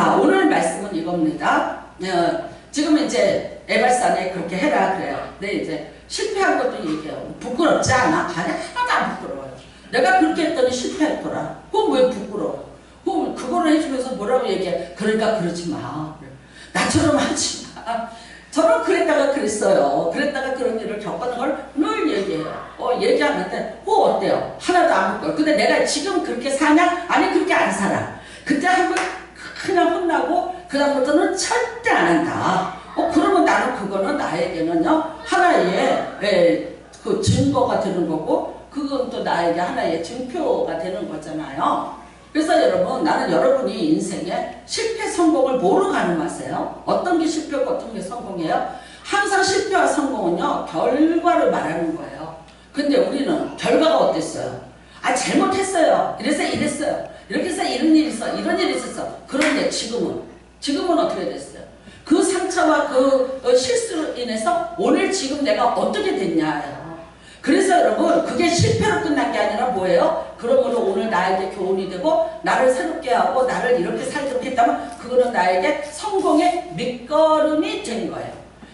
자, 오늘 말씀은 이겁니다. 지금 이제 에발산에 그렇게 해라 그래요. 근데 이제 실패한 것도 얘기해요. 부끄럽지 않아? 아니, 하나도 안 부끄러워요. 내가 그렇게 했더니 실패했더라. 그럼 왜 부끄러워? 그럼 그거를 해주면서 뭐라고 얘기해? 그러니까 그러지 마. 나처럼 하지 마. 저는 그랬다가 그랬어요. 그랬다가 그런 일을 겪는 걸 늘 얘기해요. 얘기하는데 어때요? 하나도 안 부끄러워. 근데 내가 지금 그렇게 사냐? 아니, 그렇게 안 살아. 그때 한번 그냥 혼나고 그 다음부터는 절대 안 한다. 그러면 나는 그거는 나에게는요 하나의 그 증거가 되는 거고, 그건 또 나에게 하나의 증표가 되는 거잖아요. 그래서 여러분, 나는 여러분이 인생에 실패 성공을 뭐로 가늠하세요? 어떤 게 실패고 어떤 게 성공이에요? 항상 실패와 성공은요 결과를 말하는 거예요. 근데 우리는 결과가 어땠어요? 아, 잘못했어요. 이래서 이랬어요. 이렇게 해서 이런 일이 있어. 이런 일이 있었어. 그런데 지금은 어떻게 됐어요? 그 상처와 그 실수로 인해서 오늘 지금 내가 어떻게 됐냐예요. 그래서 여러분, 그게 실패로 끝난 게 아니라 뭐예요? 그러므로 오늘 나에게 교훈이 되고 나를 새롭게 하고 나를 이렇게 살도록 했다면 그거는 나에게 성공의 밑거름이 된 거예요.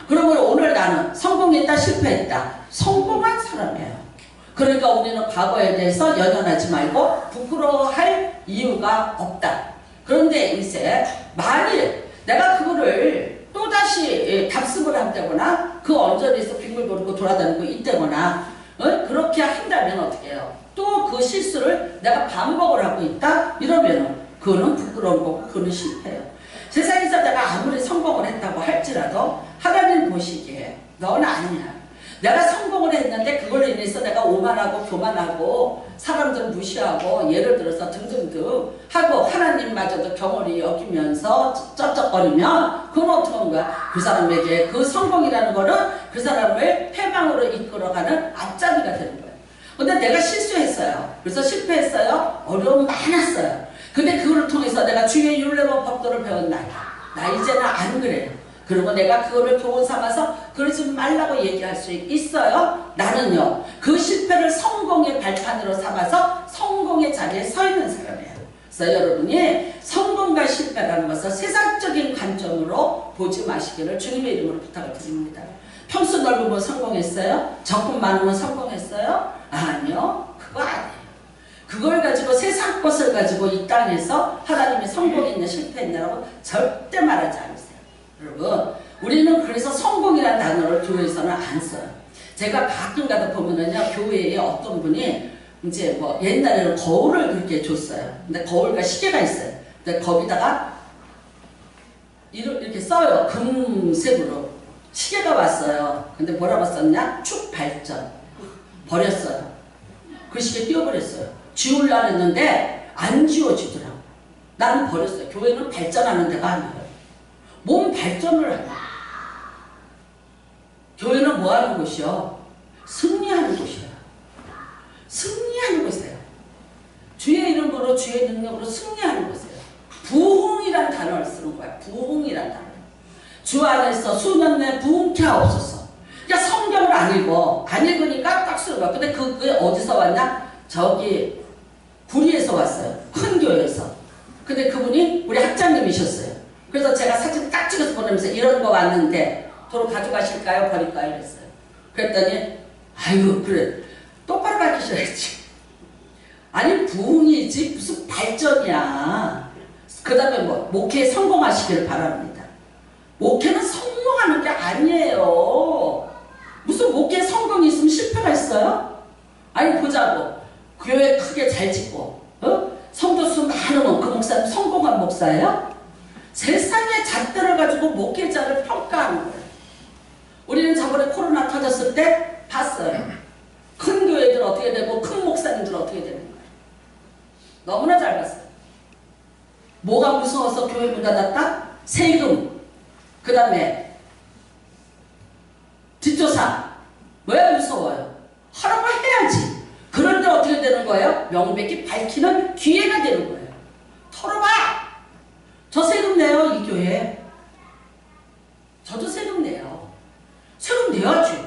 그러므로 오늘 나는 성공했다 실패했다, 성공한 사람이에요. 그러니까 우리는 과거에 대해서 연연하지 말고 부끄러워할 이유가 없다. 그런데 이제 만일 내가 그거를 또다시 답습을 한다거나 그 언저리에서 빙글거리고 돌아다니고 있다거나 그렇게 한다면 어떻게 해요? 또 그 실수를 내가 반복을 하고 있다? 이러면 그거는 부끄러운 거고 그거는 실패예요. 세상에서 내가 아무리 성공을 했다고 할지라도 하나님 보시기에 너는 아니야. 내가 성공을 했는데 그걸로 인해서 내가 오만하고 교만하고 사람들 무시하고 예를 들어서 등등등 하고 하나님마저도 경홀히 여기면서 쩝쩝거리면 그건 어떻게 하는 거야? 그 사람에게 그 성공이라는 거는 그 사람을 패망으로 이끌어가는 앞잡이가 되는 거예요. 근데 내가 실수했어요. 그래서 실패했어요. 어려움 많았어요. 근데 그걸 통해서 내가 주의 율례와 법도를 배웠나? 나 이제는 안 그래요. 그리고 내가 그거를 교훈 삼아서 그러지 말라고 얘기할 수 있어요. 나는요 그 실패를 성공의 발판으로 삼아서 성공의 자리에 서 있는 사람이에요. 그래서 여러분이 성공과 실패라는 것을 세상적인 관점으로 보지 마시기를 주님의 이름으로 부탁을 드립니다. 평수 넓으면 성공했어요? 적금 많으면 성공했어요? 아니요, 그거 아니에요. 그걸 가지고 세상 것을 가지고 이 땅에서 하나님이 성공했냐 실패했냐라고 절대 말하지 않으세요. 여러분, 우리는 그래서 성공이라는 단어를 교회에서는 안 써요. 제가 가끔 가다 보면은요, 교회에 어떤 분이 이제 뭐 옛날에는 거울을 그렇게 줬어요. 근데 거울과 시계가 있어요. 근데 거기다가 이렇게 써요. 금색으로. 시계가 왔어요. 근데 뭐라고 썼냐? 축발전. 버렸어요. 그 시계 띄워버렸어요. 지우려고 했는데 안 지워지더라고. 나는 버렸어요. 교회는 발전하는 데가 아니에요. 몸 발전을 하는 거예요. 교회는 뭐 하는 곳이요? 승리하는 곳이에요. 승리하는 곳이에요. 주의 이름으로 주의 능력으로 승리하는 곳이에요. 부흥이란 단어를 쓰는 거야. 부흥이란 단어. 주 안에서 수년 내에 부흥케 하옵소서. 그러니까 성경을 안 읽어. 안 읽으니까 딱 쓰는 거야. 근데 그게 어디서 왔냐? 저기 구리에서 왔어요. 큰 교회에서. 근데 그분이 우리 학장님이셨어요. 그래서 제가 사진 딱 찍어서 보내면서 이런 거 왔는데 도로 가져가실까요? 버릴까요? 이랬어요. 그랬더니 아이고 그래 똑바로 가르치셔야지. 아니 부흥이지 무슨 발전이야. 그 다음에 뭐 목회에 성공하시기를 바랍니다. 목회는 성공하는 게 아니에요. 무슨 목회에 성공이 있으면 실패가 있어요? 아니 보자고 교회 크게 잘 짓고 성도 수 많으면 그 목사는 성공한 목사예요? 세상의 잣대를 가지고 목회자를 평가하는 거예요. 우리는 저번에 코로나 터졌을 때 봤어요. 큰 교회들 어떻게 되고 큰 목사님들 어떻게 되는 거예요. 너무나 잘 봤어요. 뭐가 무서워서 교회 문 닫았다? 세금, 그 다음에 뒷조사. 왜 무서워요? 하라고 해야지. 그런데 어떻게 되는 거예요? 명백히 밝히는 기회가 되는 거예요. 털어봐! 저 세금 내요, 이 교회. 저도 세금 내요. 세금 내야지.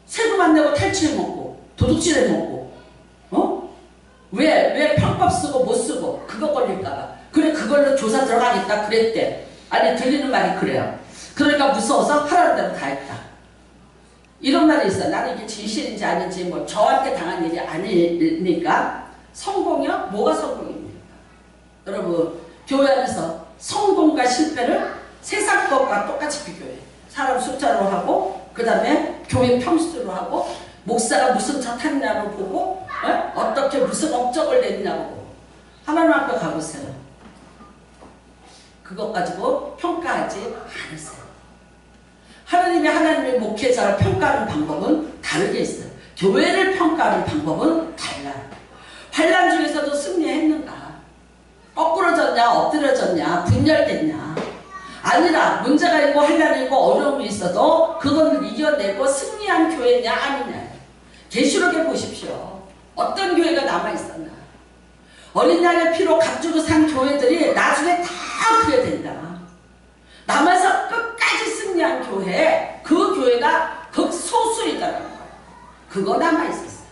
세금 안 내고 탈취해먹고, 도둑질해먹고, 왜 편법 쓰고 못 쓰고, 교사 들어가겠다 그랬대. 아니 들리는 말이 그래요. 그러니까 무서워서 하라는 대로 다 했다. 이런 말이 있어요. 나는 이게 진실인지 아닌지 뭐 저한테 당한 일이 아니니까. 성공이요? 뭐가 성공입니까? 여러분 교회 안에서 성공과 실패를 세상 것과 똑같이 비교해. 사람 숫자로 하고 그 다음에 교회 평수로 하고 목사가 무슨 차 탔냐고 보고 어떻게 무슨 업적을 냈냐고 보고 하나님 앞에 가보세요. 그것 가지고 평가하지 않으세요. 하나님의 목회자를 평가하는 방법은 다르게 있어요. 교회를 평가하는 방법은 달라요. 환난 중에서도 승리했는가? 거꾸러졌냐? 엎드려졌냐? 분열됐냐? 아니라 문제가 있고 환난이 있고 어려움이 있어도 그걸 이겨내고 승리한 교회냐 아니냐. 계시록에 보십시오. 어떤 교회가 남아있었나. 어린 양의 피로 값주고 산 교회들이 나중에 다 그게 된다. 남아서 끝까지 승리한 교회, 그 교회가 극소수이더라는 거예요. 그거 남아있었어요.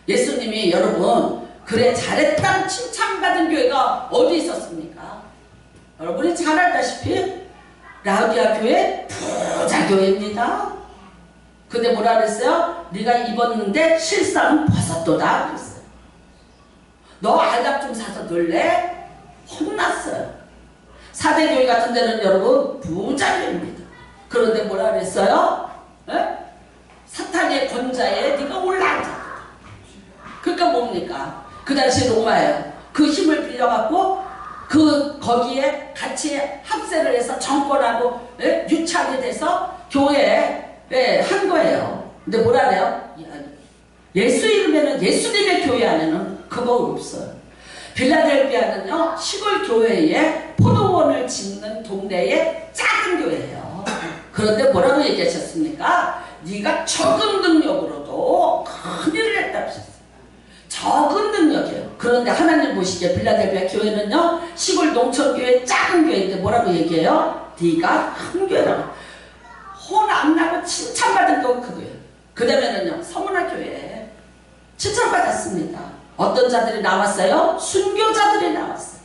예수님이 여러분 그래 잘했다고 칭찬받은 교회가 어디 있었습니까? 여러분이 잘 알다시피 라우디아 교회 부자 교회입니다. 근데 뭐라 그랬어요? 네가 입었는데 실상은 벗었도다 그랬어요. 너 알약 좀 사서 넣을래? 혼났어요. 사대교회 같은 데는 여러분 부자 교회입니다. 그런데 뭐라 그랬어요? 에? 사탄의 권자에 네가 올라앉아. 그러니까 뭡니까? 그 당시 로마예요. 그 힘을 빌려갖고 거기에 같이 합세를 해서 정권하고 유착이 돼서 교회에 한 거예요. 근데 뭐라 그래요? 예수 이름에는 예수님의 교회 안에는 그거 없어요. 빌라델피아는요 시골 교회에 포도원을 짓는 동네의 작은 교회예요. 그런데 뭐라고 얘기하셨습니까? 네가 적은 능력으로도 큰 일을 했다 하셨어요. 적은 능력이에요. 그런데 하나님 보시기에 빌라델피아 교회는요 시골 농촌교회 작은 교회인데 뭐라고 얘기해요? 네가 큰 교회라고. 혼 안 나고 칭찬받은 거 그거예요. 그 다음에는요 서문화 교회 칭찬받았습니다. 어떤 자들이 나왔어요? 순교자들이 나왔어요.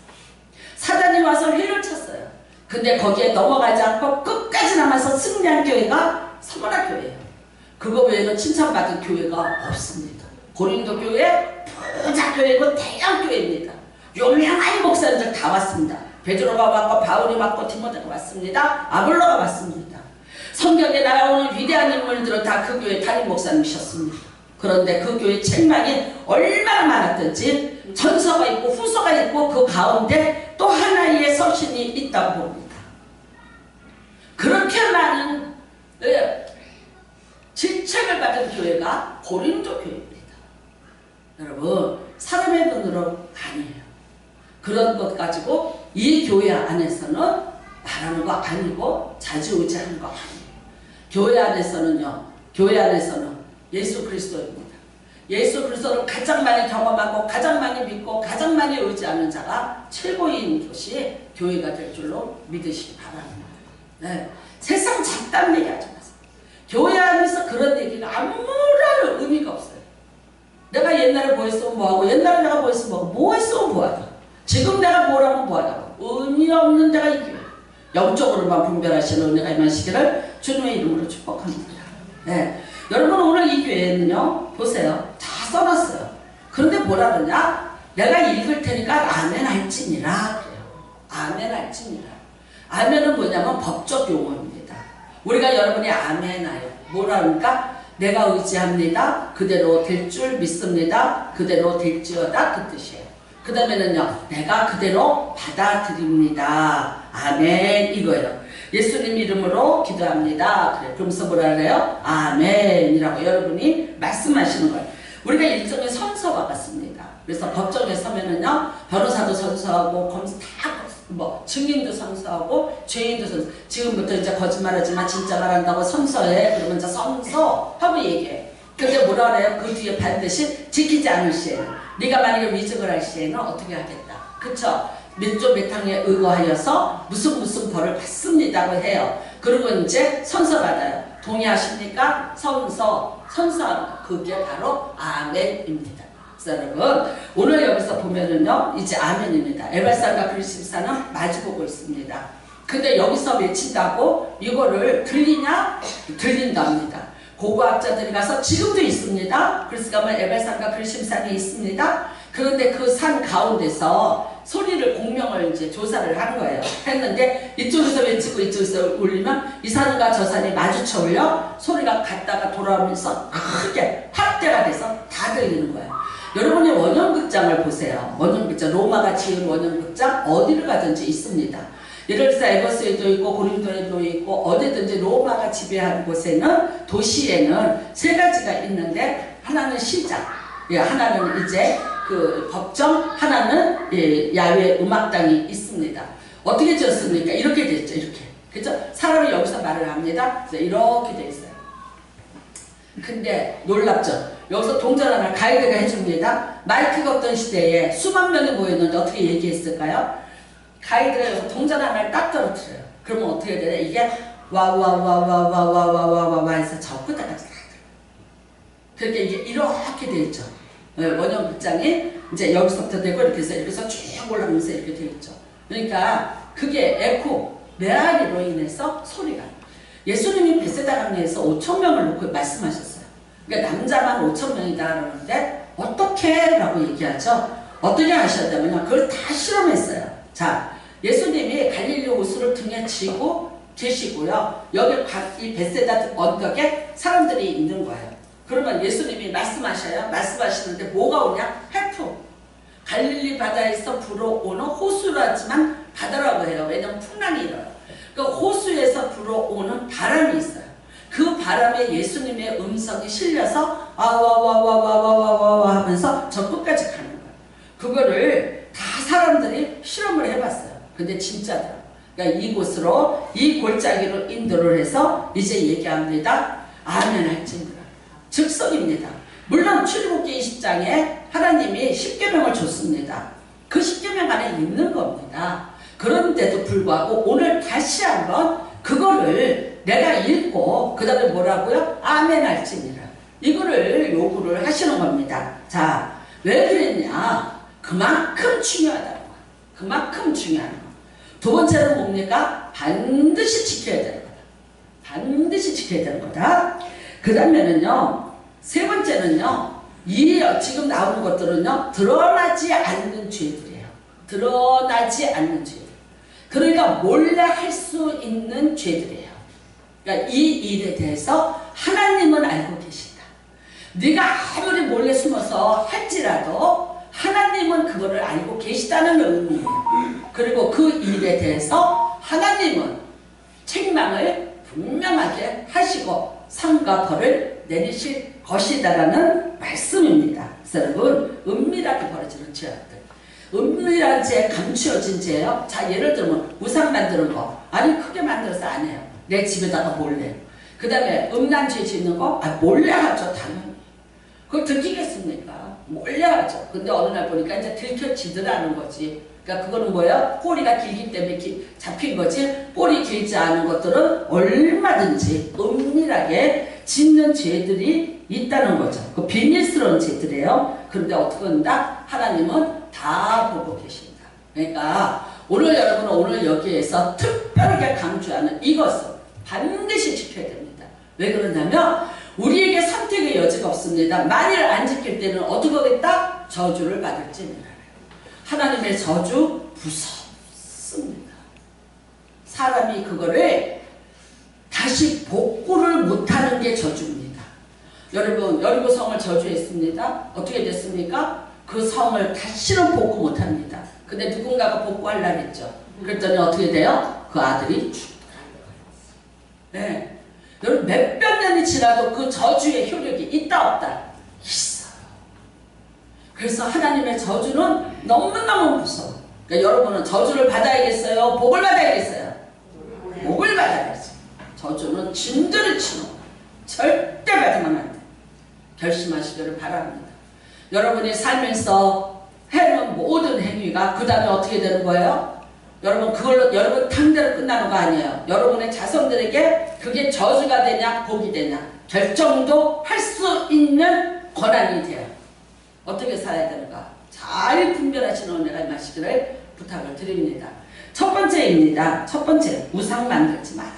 사단이 와서 회를 쳤어요. 근데 거기에 넘어가지 않고 끝까지 남아서 승리한 교회가 서문화 교회예요. 그거 외에는 칭찬받은 교회가 없습니다. 고린도 교회 부자 교회고 대형 교회입니다. 유명한 목사님들 다 왔습니다. 베드로가 왔고 바울이 왔고 디모데가 왔습니다. 아볼로가 왔습니다. 성경에 나오는 위대한 인물들은 다 그 교회 담임 목사님이셨습니다. 그런데 그 교회 책망이 얼마나 많았던지 전서가 있고 후서가 있고 그 가운데 또 하나의 서신이 있다고 봅니다. 그렇게 많은 질책을 받은 교회가 고린도 교회입니다. 여러분 사람의 눈으로 아니에요. 그런 것 가지고 이 교회 안에서는 말하는 거 아니고 자지우지하는 거 아니에요. 교회 안에서는 예수 그리스도입니다. 예수 그리스도를 가장 많이 경험하고 가장 많이 믿고 가장 많이 의지하는 자가 최고인 것이 교회가 될 줄로 믿으시기 바랍니다. 네. 세상 잡다한 얘기 하지 마세요. 교회 안에서 그런 얘기가 아무런 의미가 없어요. 내가 옛날에 뭐 했으면 뭐하고 옛날에 내가 뭐 했으면 뭐 했으면 뭐하다. 지금 내가 뭐라면 뭐하다. 의미 없는 데가 이 교회. 영적으로만 분별하시는 은혜가 임하시기를 주님의 이름으로 축복합니다. 네. 여러분 오늘 이 교회는요 보세요. 다 써놨어요. 그런데 뭐라 그러냐? 내가 읽을 테니까 아멘 할지니라 그래요. 아멘 할지니라. 아멘은 뭐냐면 법적 용어입니다. 우리가 여러분이 아멘 하여 뭐라 그러니까 내가 의지합니다. 그대로 될 줄 믿습니다. 그대로 될지어다 그 뜻이에요. 그 다음에는요 내가 그대로 받아들입니다. 아멘 이거예요. 예수님 이름으로 기도합니다. 그래. 그러면서 뭐라 그래요? 아멘이라고 여러분이 말씀하시는 거예요. 우리가 일종의 선서와 같습니다. 그래서 법정에 서면은요 변호사도 선서하고 검사 다 증인도 선서하고 죄인도 선서. 지금부터 이제 거짓말하지만 진짜 말한다고 선서해. 그러면 이제 선서 하고 얘기해. 근데 뭐라 그래요? 그 뒤에 반드시 지키지 않을 시에는 네가 만약에 위증을 할 시에는 어떻게 하겠다. 그쵸? 몇조 몇 항에 의거하여서 무슨 벌을 받습니다고 해요. 그리고 이제 선서 받아요. 동의하십니까? 선서합니다. 그게 바로 아멘입니다. 여러분, 오늘 여기서 보면은요, 이제 아멘입니다. 에발산과 그리심산은 마주보고 있습니다. 근데 여기서 외친다고 이거를 들리냐? 들린답니다. 고고학자들이 가서 지금도 있습니다. 그래서 가면 에발산과 그리심산이 있습니다. 그런데 그 산 가운데서 소리를 공명을 이제 조사를 한 거예요. 했는데 이쪽에서 외치고 이쪽에서 울리면 이 산과 저 산이 마주쳐 울려 소리가 갔다가 돌아오면서 크게 확대가 돼서 다 들리는 거예요. 여러분이 원형극장을 보세요. 원형극장, 로마가 지은 원형극장 어디를 가든지 있습니다. 예를 들어서 에베소에도 있고 고린도에도 있고 어디든지 로마가 지배하는 곳에는 도시에는 세 가지가 있는데 하나는 시장, 하나는 이제 그 법정, 하나는 야외 음악당이 있습니다. 어떻게 지었습니까? 이렇게 됐죠. 이렇게. 그죠? 사람이 여기서 말을 합니다. 이렇게 돼 있어요. 근데 놀랍죠? 여기서 동전 하나 가이드가 해줍니다. 마이크가 없던 시대에 수만 명이 모였는데 어떻게 얘기했을까요? 가이드가 여기서 동전 하나를 딱 떨어뜨려요. 그러면 어떻게 되냐? 이게 와와와와와와와와와 해서 저 끝에까지 다 들어요. 그렇게 이게 이렇게 돼 있죠. 원형 극장이 이제 여기서부터 되고 이렇게 해서 쭉 올라오면서 이렇게 돼 있죠. 그러니까 그게 에코, 메아리로 인해서 소리가. 예수님이 베세다 강에서 5,000명을 놓고 말씀하셨어요. 그러니까 남자만 5,000명이다 그러는데 어떻게? 라고 얘기하죠. 어떻게 하셨냐면요. 그걸 다 실험했어요. 자, 예수님이 갈릴리 호수를 등에 지고 계시고요. 여기 이 베세다 언덕에 사람들이 있는 거예요. 그러면 예수님이 말씀하셔요. 말씀하시는데 뭐가 오냐? 해풍. 갈릴리 바다에서 불어오는 호수라지만 바다라고 해요. 왜냐면 풍랑이 일어요. 그 호수에서 불어오는 바람이 있어요. 그 바람에 예수님의 음성이 실려서 와와와와와와와와 하면서 저 끝까지 가는 거예요. 그거를 다 사람들이 실험을 해봤어요. 근데 진짜더라. 그러니까 이곳으로 이 골짜기로 인도를 해서 이제 얘기합니다. 아멘 할지니라. 즉석입니다. 물론 출애굽기 20장에 하나님이 십계명을 줬습니다. 그 십계명 안에 있는 겁니다. 그런데도 불구하고 오늘 다시 한번 그거를 내가 읽고 그 다음에 뭐라고요? 아멘 할지니라. 이거를 요구를 하시는 겁니다. 자, 왜 그랬냐? 그만큼 중요하다는 거야. 그만큼 중요한 거. 두 번째는 뭡니까? 반드시 지켜야 되는 거다. 반드시 지켜야 되는 거다. 그 다음에는요, 세 번째는요, 이 지금 나오는 것들은요, 드러나지 않는 죄들이에요. 드러나지 않는 죄들. 그러니까 몰래 할 수 있는 죄들이에요. 그러니까 이 일에 대해서 하나님은 알고 계신다. 네가 아무리 몰래 숨어서 할지라도 하나님은 그거를 알고 계시다는 의미예요. 그리고 그 일에 대해서 하나님은 책망을 분명하게 하시고 상과 벌을 내리실 것이다라는 말씀입니다. 그래서 여러분, 은밀하게 벌어지는 죄악들, 은밀한 죄, 감추어진 죄요. 자, 예를 들면 우상 만드는 거, 아니 크게 만들어서 안 해요. 내 집에다가 몰래. 그 다음에 음란죄 짓는 거, 몰래 하죠. 당연히. 그걸 들키겠습니까? 몰래 하죠. 근데 어느 날 보니까 이제 들켜지더라는 거지. 그러니까 그거는 뭐예요? 꼬리가 길기 때문에 잡힌 거지. 꼬리 길지 않은 것들은 얼마든지 은밀하게 짓는 죄들이 있다는 거죠. 그 비밀스러운 죄들이에요. 그런데 어떻게 한다? 하나님은 다 보고 계신다. 그러니까 오늘 여러분은 오늘 여기에서 특별하게 강조하는 이것을 반드시 지켜야 됩니다. 왜 그러냐면 우리에게 선택의 여지가 없습니다. 만일 안 지킬 때는 어떻게 하겠다? 저주를 받을지니라. 하나님의 저주 무섭습니다. 사람이 그거를 다시 복구를 못하는 게 저주입니다. 여러분, 여리고 성을 저주했습니다. 어떻게 됐습니까? 그 성을 다시는 복구 못합니다. 근데 누군가가 복구하려고 했죠. 그랬더니 어떻게 돼요? 그 아들이 죽더라고요. 네. 여러분, 몇백 년이 지나도 그 저주의 효력이 있다 없다? 있어요. 그래서 하나님의 저주는 너무너무 무서워요. 그러니까 여러분은 저주를 받아야겠어요? 복을 받아야겠어요? 복을 받아야겠어요. 저주는 진들을 치는 거예요. 절대 받으면 안 돼요. 결심하시기를 바랍니다. 여러분이 살면서 해놓은 모든 행위가 그 다음에 어떻게 되는 거예요? 여러분, 그걸로 여러분 탕대로 끝나는 거 아니에요. 여러분의 자손들에게 그게 저주가 되냐 복이 되냐 결정도 할 수 있는 권한이 돼요. 어떻게 살아야 되는가 잘 분별하시는 은혜가 임하시기를 부탁을 드립니다. 첫 번째입니다. 첫 번째, 우상 만들지 마라.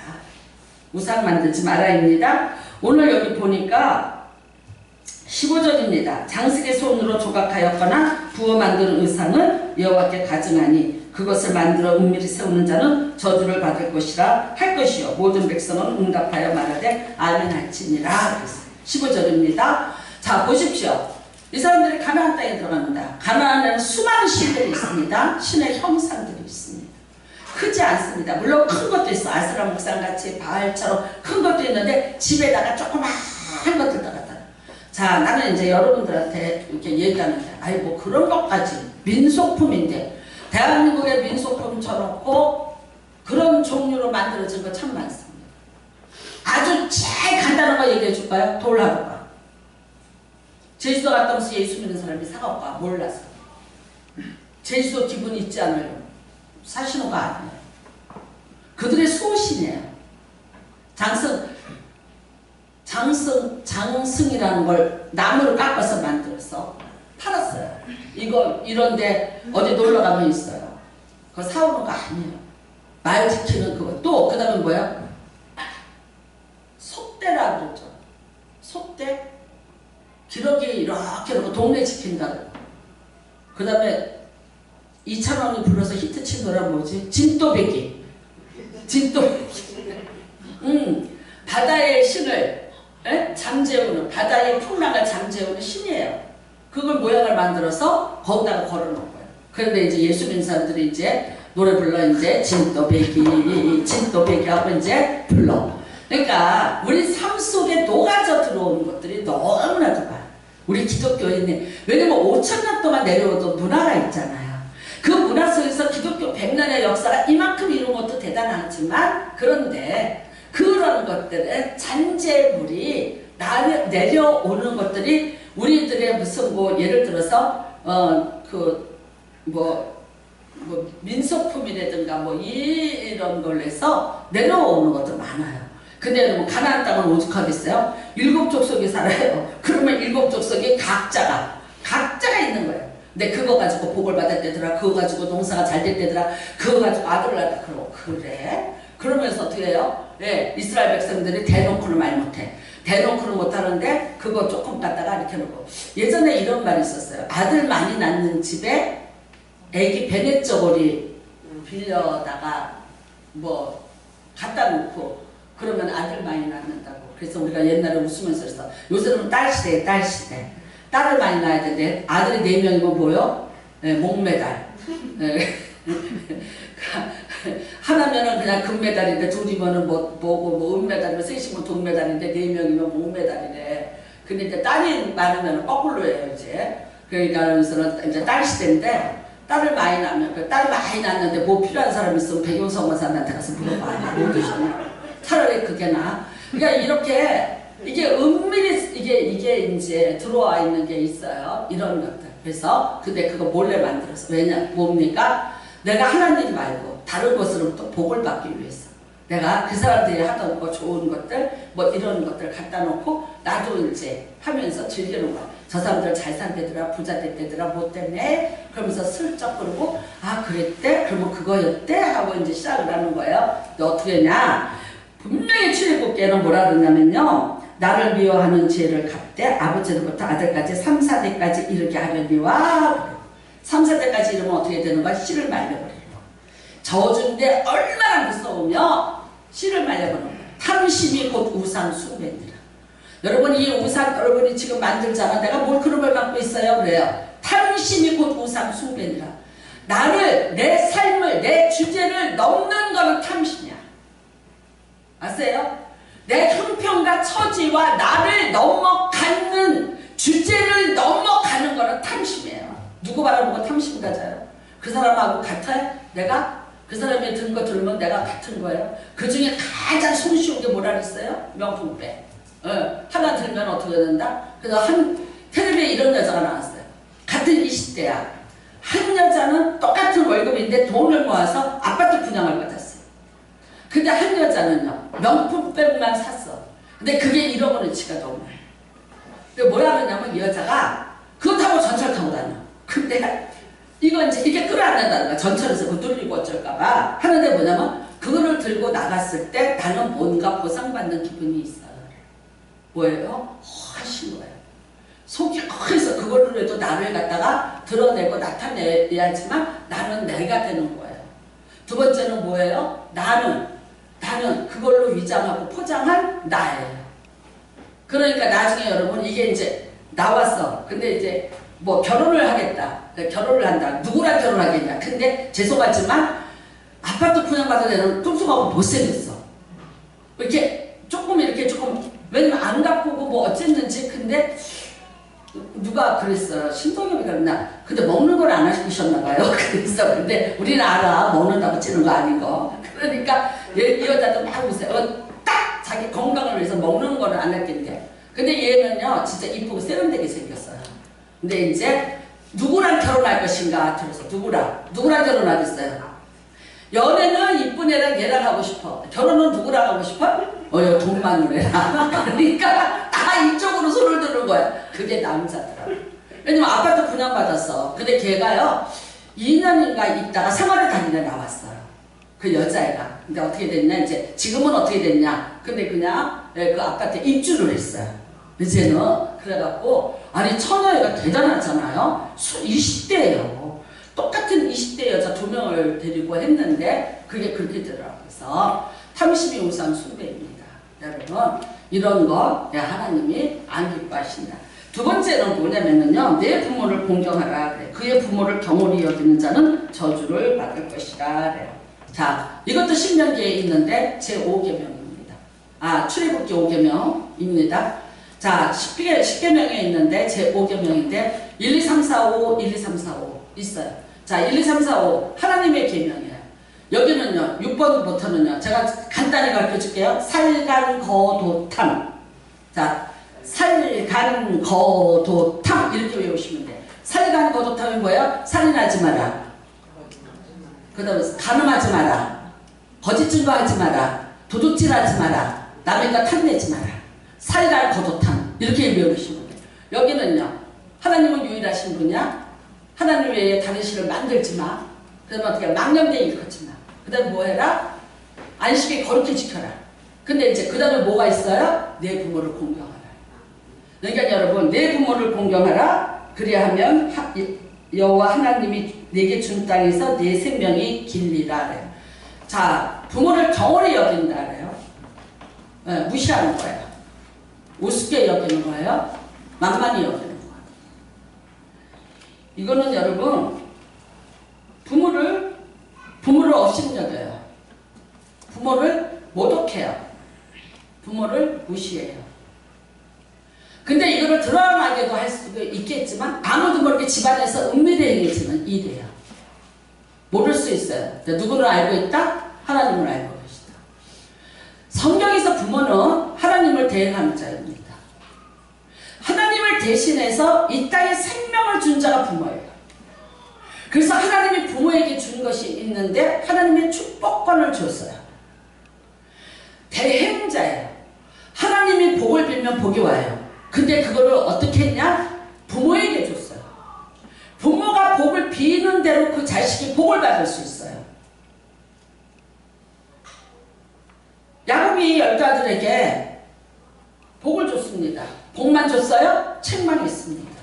우상 만들지 마라입니다. 오늘 여기 보니까 15절입니다. 장식의 손으로 조각하였거나 부어 만드는 의상은 여호와께 가증하니 그것을 만들어 은밀히 세우는 자는 저주를 받을 것이라 할 것이요 모든 백성은 응답하여 말하되 아멘 할지니라. 15절입니다. 자, 보십시오. 이 사람들이 가나안 땅에 들어갑니다. 가나안에는 수많은 신들이 있습니다. 신의 형상들이 있습니다. 크지 않습니다. 물론 큰 것도 있어. 아스라 목상같이 바알처럼 큰 것도 있는데 집에다가 조그마한 것들 갖다. 자, 나는 이제 여러분들한테 이렇게 얘기하는데 아이 뭐 그런 것까지 민속품인데 대한민국의 민속품 쳐놓고 그런 종류로 만들어진 거 참 많습니다. 아주 제일 간단한 거 얘기해 줄까요? 돌하루가. 제주도 갔다 오면서 예수 믿는 사람이 사갈까 몰라서. 제주도 기분 있지 않으려고 사시는 거 아니에요. 그들의 수호신이에요. 장승이라는 걸 나무를 깎아서 만들어서 팔았어요. 이거 이런데 어디 놀러 가면 있어요. 그거 사오는 거 아니에요. 말 지키는 그거. 또 그 다음에 뭐야? 속대라고 그러죠. 속대? 기러기 이렇게 놓고 동네 지킨다. 그 다음에 이찬원이 불러서 히트친 노래 뭐지? 진또배기. 진또배기. 바다의 신을 잠재우는, 바다의 풍랑을 잠재우는 신이에요. 그걸 모양을 만들어서 거기다가 걸어놓은 거예요. 그런데 이제 예수 믿는 사람들이 이제 노래 불러 이제 진또배기, 진또배기 하고 이제 불러. 그러니까 우리 삶 속에 녹아져 들어오는 것들이 너무나도 많아요. 우리 기독교인이. 왜냐면 5,000년 동안 내려오던 문화가 있잖아요. 그 문화 속에서 기독교 100년의 역사가 이만큼 이룬 것도 대단하지만 그런데 그런 것들의 잔재물이 내려오는 것들이 우리들의 무슨 뭐 예를 들어서 민속품이라든가 뭐 이런 걸로 해서 내려오는 것도 많아요. 근데 뭐 가나안 땅은 오죽하겠어요? 7족속이 살아요. 그러면 7족속이 각자가 있는 거예요. 근데 그거 가지고 복을 받았대더라. 그거 가지고 농사가 잘 됐대더라. 그거 가지고 아들을 낳았다. 그래? 그러면서 어떻게 해요? 예, 이스라엘 백성들이 대놓고는 말 못해. 대놓고는 못하는데 그거 조금 갖다가 이렇게 놓고. 예전에 이런 말이 있었어요. 아들 많이 낳는 집에 애기 베넷저고리 빌려다가 뭐 갖다 놓고 그러면 아들 많이 낳는다고. 그래서 우리가 옛날에 웃으면서 했어. 요새는 딸 시대에 딸 시대. 딸을 많이 낳아야 되는데 아들이 4명이면 뭐요? 네, 목메달. 네. 하나면은 그냥 금메달인데 둘이면은 뭐 은메달이면 셋이면 동메달인데 4명이면 목메달이래. 근데 이제 딸이 많으면 거꾸로 해요 이제. 그러니까 이제 딸 시대인데 딸을 많이 낳으면 그 딸 많이 낳는데 뭐 필요한 사람 있으면 백용성원사한테 가서 물어봐. 뭐 드셨냐? 차라리 그게 나아. 그러니까 이렇게 이게 은밀히 이게 이제 들어와 있는 게 있어요. 이런 것들. 그래서 근데 그거 몰래 만들어서 왜냐 뭡니까? 내가 하나님 말고 다른 것으로부터 복을 받기 위해서 내가 그 사람들이 하던 거 좋은 것들 뭐 이런 것들 갖다 놓고 나도 이제 하면서 즐기는 거야. 저 사람들 잘 산대더라, 부자 됐대더라, 뭐 때문에 그러면서 슬쩍 그러고 아 그랬대? 그러면 그거였대? 하고 이제 시작을 하는 거예요. 어떻게 했냐? 분명히 출애굽기에는 뭐라 그러냐면요. 나를 미워하는 죄를 갚되 아버지로부터 아들까지 3, 4대까지 이르게 하려니와 3, 4대까지 이르면 어떻게 되는 거야? 씨를 말려버리는 거야. 저주인데 얼마나 무서우며 씨를 말려버리는 거야. 탐심이 곧 우상 숭배니라. 여러분 이 우상 여러분이 지금 만들잖아. 내가 뭘 그런 걸 갖고 있어요? 그래요. 탐심이 곧 우상 숭배니라. 나를 내 삶을 내 주제를 넘는 거는 탐심이야. 아세요? 내 형편과 처지와 나를 넘어가는 주제를 넘어가는 거는 탐심이에요. 누구 바라보고 탐심 가져요? 그 사람하고 같아요? 내가? 그 사람이 든 거 들으면 내가 같은 거예요? 그 중에 가장 손쉬운 게 뭐라 그랬어요? 명품백. 하나 들면 어떻게 된다? 그래서 텔레비에 이런 여자가 나왔어요. 같은 20대야. 한 여자는 똑같은 월급인데 돈을 모아서 아파트 분양을 받았어요. 근데 한 여자는요. 명품백만 샀어. 근데 그게 1억 원어치가 넘어요. 뭐라 그러냐면 이 여자가 그거 타고 전철 타고 다녀. 근데 이거 이제 이게 끌어안는다는 거야. 전철에서 그 뚫리고 어쩔까봐 하는데 뭐냐면 그거를 들고 나갔을 때 나는 뭔가 보상받는 기분이 있어요. 뭐예요? 하신 거예요. 속이 커서 그걸로 해도 나를 갖다가 드러내고 나타내야지만 나는 내가 되는 거예요. 두 번째는 뭐예요? 나는 그걸로 위장하고 포장한 나예요. 그러니까 나중에 여러분 이게 이제 나왔어. 근데 이제 뭐 결혼을 하겠다. 결혼을 한다. 누구랑 결혼하겠냐. 근데 죄송하지만 아파트 분양받은 애는 뚱뚱하고 못생겼어. 이렇게 조금 왜냐면 안 가꾸고 뭐 어쨌는지. 근데 누가 그랬어요. 신동엽이 그랬나. 근데 먹는 걸 안 하시셨나봐요. 그랬어. 근데 우리는 알아. 먹는다고 찌는 거 아닌 거. 그러니까 이 여자도 막 보세요. 딱 자기 건강을 위해서 먹는 거를 안 했겠는데. 근데 얘는요 진짜 이쁘고 세련되게 생겼어요. 근데 이제 누구랑 결혼할 것인가 들어서 누구랑 결혼하겠어요? 연애는 이쁜 애랑 얘랑 하고 싶어. 결혼은 누구랑 하고 싶어? 돈 많은 애랑. 그러니까 다 이쪽으로 손을 드는 거야. 그게 남자더라고. 왜냐면 아파트 분양받았어. 근데 걔가요 2년인가 있다가 생활을 다니다 나왔어요. 그 여자애가. 근데 어떻게 됐냐 이제 지금은 어떻게 됐냐. 근데 그냥 그 아파트에 입주를 했어요. 이제는 그래갖고 아니 처녀애가 대단하잖아요. 20대예요. 똑같은 20대 여자 2명을 데리고 했는데 그게 그렇게 되더라고요. 그래서 탐심이 우상 숭배입니다. 여러분 이런 거 하나님이 안 기뻐하신다. 두 번째는 뭐냐면요. 내 부모를 공경하라 그래. 그의 부모를 경홀히 여기는 자는 저주를 받을 것이라 그래요. 자 이것도 신명기에 있는데 제5계명입니다. 출애굽기 5계명입니다. 자 10계명에 있는데 제5계명인데 1, 2, 3, 4, 5 1, 2, 3, 4, 5 있어요. 자 1, 2, 3, 4, 5 하나님의 계명이에요. 여기는요 6번부터는요 제가 간단히 가르쳐줄게요. 살간거도탐. 자 살간거도탐 이렇게 외우시면 돼요. 살간거도탐이 뭐예요? 살인하지 마라. 그 다음에 간음하지 마라. 거짓 증거하지 마라. 도둑질하지 마라. 남의 것 탐내지 마라. 살간거도탐 이렇게 외우시면 돼요. 여기는요 하나님은 유일하신 분이야. 하나님 외에 다른 신을 만들지 마. 그 다음에 어떻게 망령되이 일컫지 마. 그 다음에 뭐 해라? 안식일 거룩히 지켜라. 근데 이제 그 다음에 뭐가 있어요? 내 부모를 공경하라. 그러니까 여러분 내 부모를 공경하라. 그리하면 여호와 하나님이 내게 준 땅에서 내 생명이 길리라 그래요. 자 부모를 경홀히 여긴다 그래요. 무시하는 거예요. 우습게 여기는 거예요. 만만히 여기는 거예요. 이거는 여러분 부모를 업신여겨요. 부모를 모독해요. 부모를 무시해요. 근데 이거를 드러나게도 할 수도 있겠지만 아무도 모르게 집안에서 은밀히 행해지는 일이에요. 모를 수 있어요. 누구를 알고 있다? 하나님을 알고 계시다. 성경에서 부모는 하나님을 대행하는 자입니다. 하나님을 대신해서 이 땅에 생명을 준 자가 부모예요. 그래서 하나님이 부모에게 준 것이 있는데 하나님의 축복권을 줬어요. 대행자예요. 하나님이 복을 빌면 복이 와요. 근데 그거를 어떻게 했냐? 부모에게 줬어요. 부모가 복을 비는 대로 그 자식이 복을 받을 수 있어요. 야곱이 10아들에게 복을 줬습니다. 복만 줬어요? 책만 있습니다.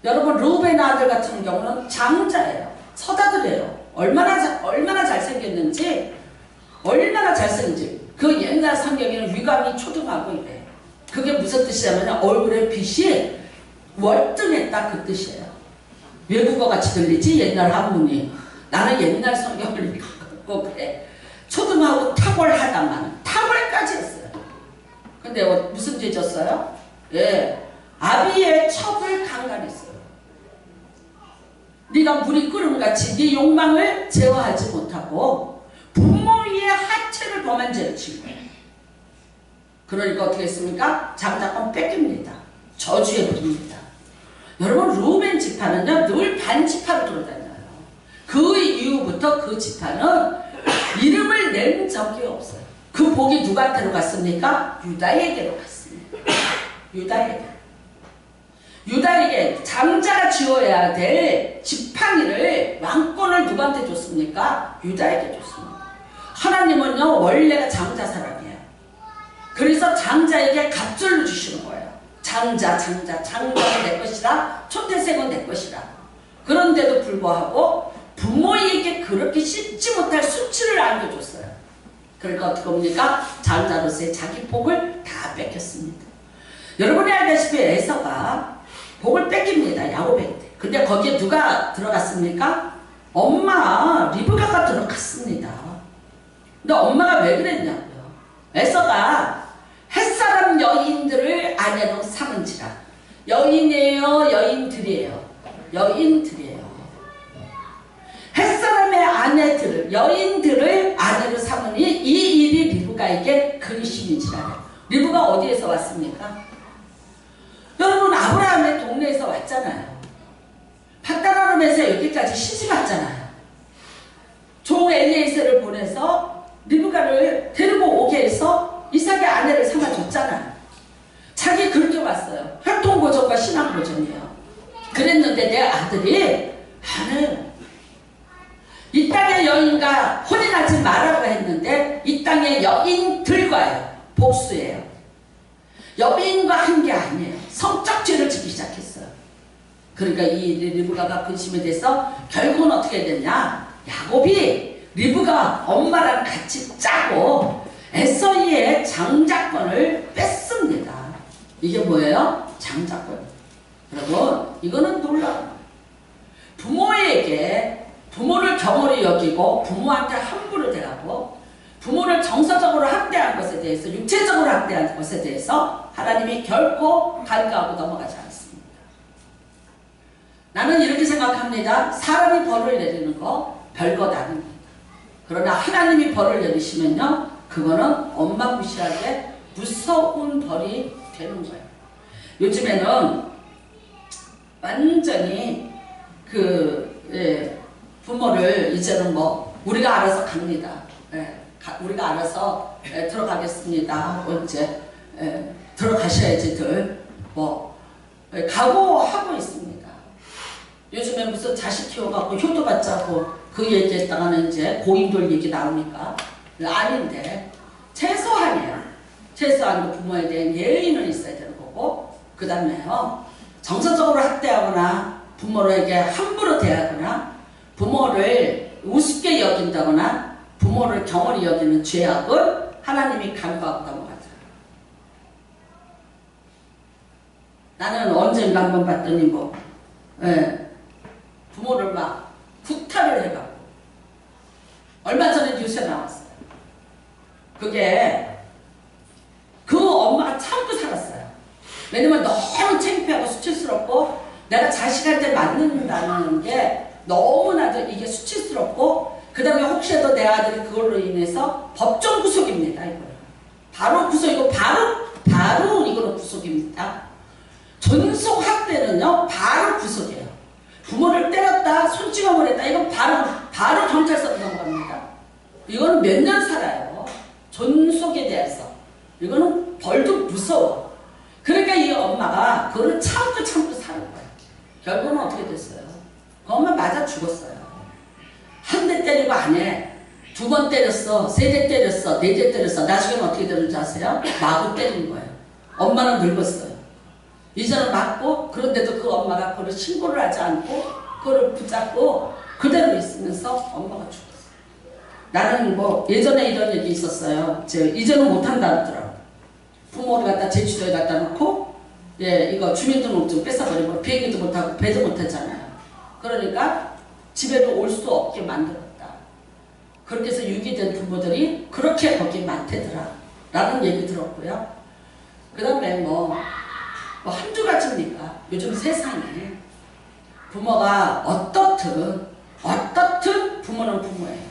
여러분 루벤 아들 같은 경우는 장자예요. 서다들이에요. 얼마나 잘생겼는지 그 옛날 성경에는 위감이 초등하고 이래요. 그게 무슨 뜻이냐면 얼굴에 빛이 월등했다 그 뜻이에요. 외국어 같이 들리지 옛날 한문이. 나는 옛날 성경을 읽고 그래. 초등하고 탁월하다만 탁월까지 했어요. 근데 무슨 죄 졌어요? 아비의 첩을 강간했어요. 네가 물이 끓음같이 네 욕망을 제어하지 못하고 부모의 하체를 범한 죄를 진 거예요. 그러니까 어떻게 했습니까? 장자권 뺏깁니다. 저주에 부릅니다. 여러분 루벤 지파는요 늘 반지파로 돌아다녀요. 그 이후부터 그 지파는 이름을 낸 적이 없어요. 그 복이 누구한테로 갔습니까? 유다에게로 갔습니다. 유다에게. 유다에게 장자가 지어야 될 지팡이를 왕권을 누구한테 줬습니까? 유다에게 줬습니다. 하나님은요 원래가 장자 사랑이에요. 그래서 장자에게 갑절로 주시는 거예요. 장자는 내 것이라, 초태생은 내 것이라. 그런데도 불구하고 부모에게 그렇게 씻지 못할 수치를 안겨줬어요. 그러니까 어떻게 봅니까? 장자로서의 자기 복을 다 뺏겼습니다. 여러분이 알다시피 에서가 복을 뺏깁니다. 야곱에게. 근데 거기에 누가 들어갔습니까? 엄마 리브가가 들어갔습니다. 근데 엄마가 왜 그랬냐고요. 에서가 햇사람 여인들을 아내로 삼은지라. 여인이에요, 여인들이에요. 여인들이에요. 햇사람의 아내들, 여인들을 아내로 삼으니 이 일이 리브가에게 근심이지라. 리브가 어디에서 왔습니까? 여러분 아브라함의 동네에서 왔잖아요. 밧단아람에서 여기까지 시집 왔잖아요. 종 엘리에셀을 보내서 리브가를 데리고 오게 해서 이삭의 아내를 삼아줬잖아요. 자기 그렇게 왔어요. 혈통고정과 신앙고정이에요. 그랬는데 내 아들이 이 땅의 여인과 혼인하지 말라고 했는데 이 땅의 여인들과요. 복수예요. 여인과 한 게 아니에요. 성적 죄를 지기 시작했어요. 그러니까 이 리브가가 근심이 돼서 결국은 어떻게 됐냐. 야곱이 리브가 엄마랑 같이 짜고 에서이의 장자권을 뺐습니다. 이게 뭐예요? 장자권. 여러분 이거는 놀라운 거예요. 부모에게 부모를 경홀히 여기고 부모한테 함부로 대하고 부모를 정서적으로 학대한 것에 대해서 육체적으로 학대한 것에 대해서 하나님이 결코 간과하고 넘어가지 않습니다. 나는 이렇게 생각합니다. 사람이 벌을 내리는 거 별것 아닙니다. 그러나 하나님이 벌을 내리시면요 그거는 엄마무시하게 무서운 벌이 되는 거예요. 요즘에는 완전히 부모를 이제는 뭐 우리가 알아서 갑니다. 우리가 알아서 들어가겠습니다 하고 이제 들어가셔야지들 뭐 각오하고 있습니다. 요즘에 무슨 자식 키워갖고 효도 받자고 그 얘기했다가는 이제 고인돌 얘기 나오니까 아닌데 최소한이에요. 최소한 부모에 대한 예의는 있어야 되는 거고 그 다음에요 정서적으로 학대하거나 부모에게 함부로 대하거나 부모를 우습게 여긴다거나 부모를 경홀히 여기는 죄악은 하나님이 간과하고 넘어가잖아요. 나는 언젠가 한번 봤더니 부모를 막 구타를 해가고 얼마 전에 뉴스에 나왔어요. 그게 그 엄마가 참고 살았어요. 왜냐면 너무 창피하고 수치스럽고 내가 자식한테 맞는다는 게 너무나도 이게 수치스럽고 그 다음에 혹시라도 내 아들이 그걸로 인해서 법정 구속입니다. 이거는. 바로 구속이고 바로 이거는 구속입니다. 존속 학대는요 바로 구속이에요. 부모를 때렸다 손찌검을 했다 이건 바로 경찰서로 넘어갑니다. 이거는 몇 년 살아요. 존속에 대해서 이거는 벌도 무서워. 그러니까 이 엄마가 그걸 참고 사는 거예요. 결국은 어떻게 됐어요? 그 엄마 맞아 죽었어요. 한 대 때리고 안 해. 2번 때렸어. 3대 때렸어. 4대 때렸어. 나중에는 어떻게 되는지 아세요? 마구 때린 거예요. 엄마는 늙었어요. 이제는 맞고 그런데도 그 엄마가 그걸 신고를 하지 않고 그걸 붙잡고 그대로 있으면서 엄마가 죽었어요. 나는 예전에 이런 얘기 있었어요. 이제는 못한다 그러더라고요. 부모를 갖다 제주도에 갖다 놓고 이거 주민등록증 뺏어버리고 비행기도 못하고 배도 못하잖아요. 그러니까 집에도 올 수 없게 만들었다. 그렇게 해서 유기된 부모들이 그렇게 거기 많대더라 라는 얘기 들었고요. 그 다음에 한두 가지입니까? 요즘 세상에 부모가 어떻든 부모는 부모예요.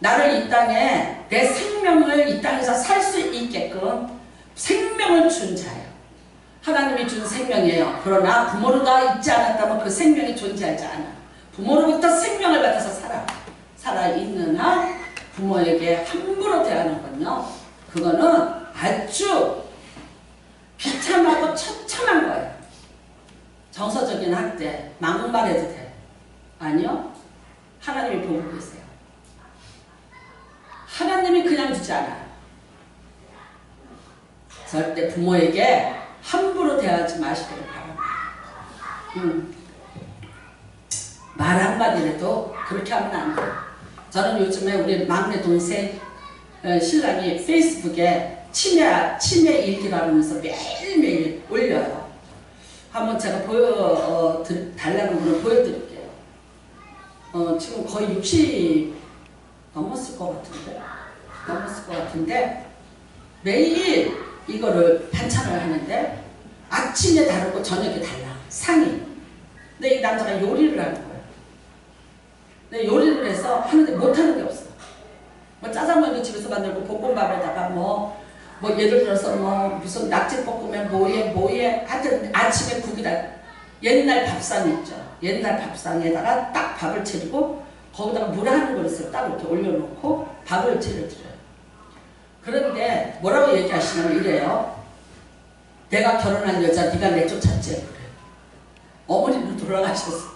나를 이 땅에 내 생명을 이 땅에서 살 수 있게끔 생명을 준 자예요. 하나님이 준 생명이에요. 그러나 부모가 있지 않았다면 그 생명이 존재하지 않아. 부모로부터 생명을 받아서 살아있는 한 부모에게 함부로 대하는 건요. 그거는 아주 비참하고 처참한 거예요. 정서적인 학대, 막말해도 돼. 아니요. 하나님이 보고 계세요. 하나님이 그냥 주지 않아요. 절대 부모에게 함부로 대하지 마시기를 바랍니다. 말 한마디라도 그렇게 하면 안 돼요. 저는 요즘에 우리 막내 동생 신랑이 페이스북에 치매 일기라면서 매일매일 올려요. 한번 제가 달라는 분을 보여드릴게요. 지금 거의 60 넘었을 것 같은데 매일 이거를 반찬을 하는데 아침에 다르고 저녁에 달라. 상이. 근데 이 남자가 요리를 하는 거예요. 근데 요리를 해서 하는데 못하는 게 없어. 뭐 짜장면도 집에서 만들고 볶음밥에다가 뭐 예를 들어서 무슨 낙지볶음면 뭐에 하여튼 아침에 국이다. 옛날 밥상 있죠. 옛날 밥상에다가 딱 밥을 차리고 거기다가 물 한 그릇을 딱 이렇게 올려놓고 밥을 차려드려요. 그런데 뭐라고 얘기하시냐면 이래요. 내가 결혼한 여자 네가 내쫓았지. 그래. 어머니는 돌아가셨어.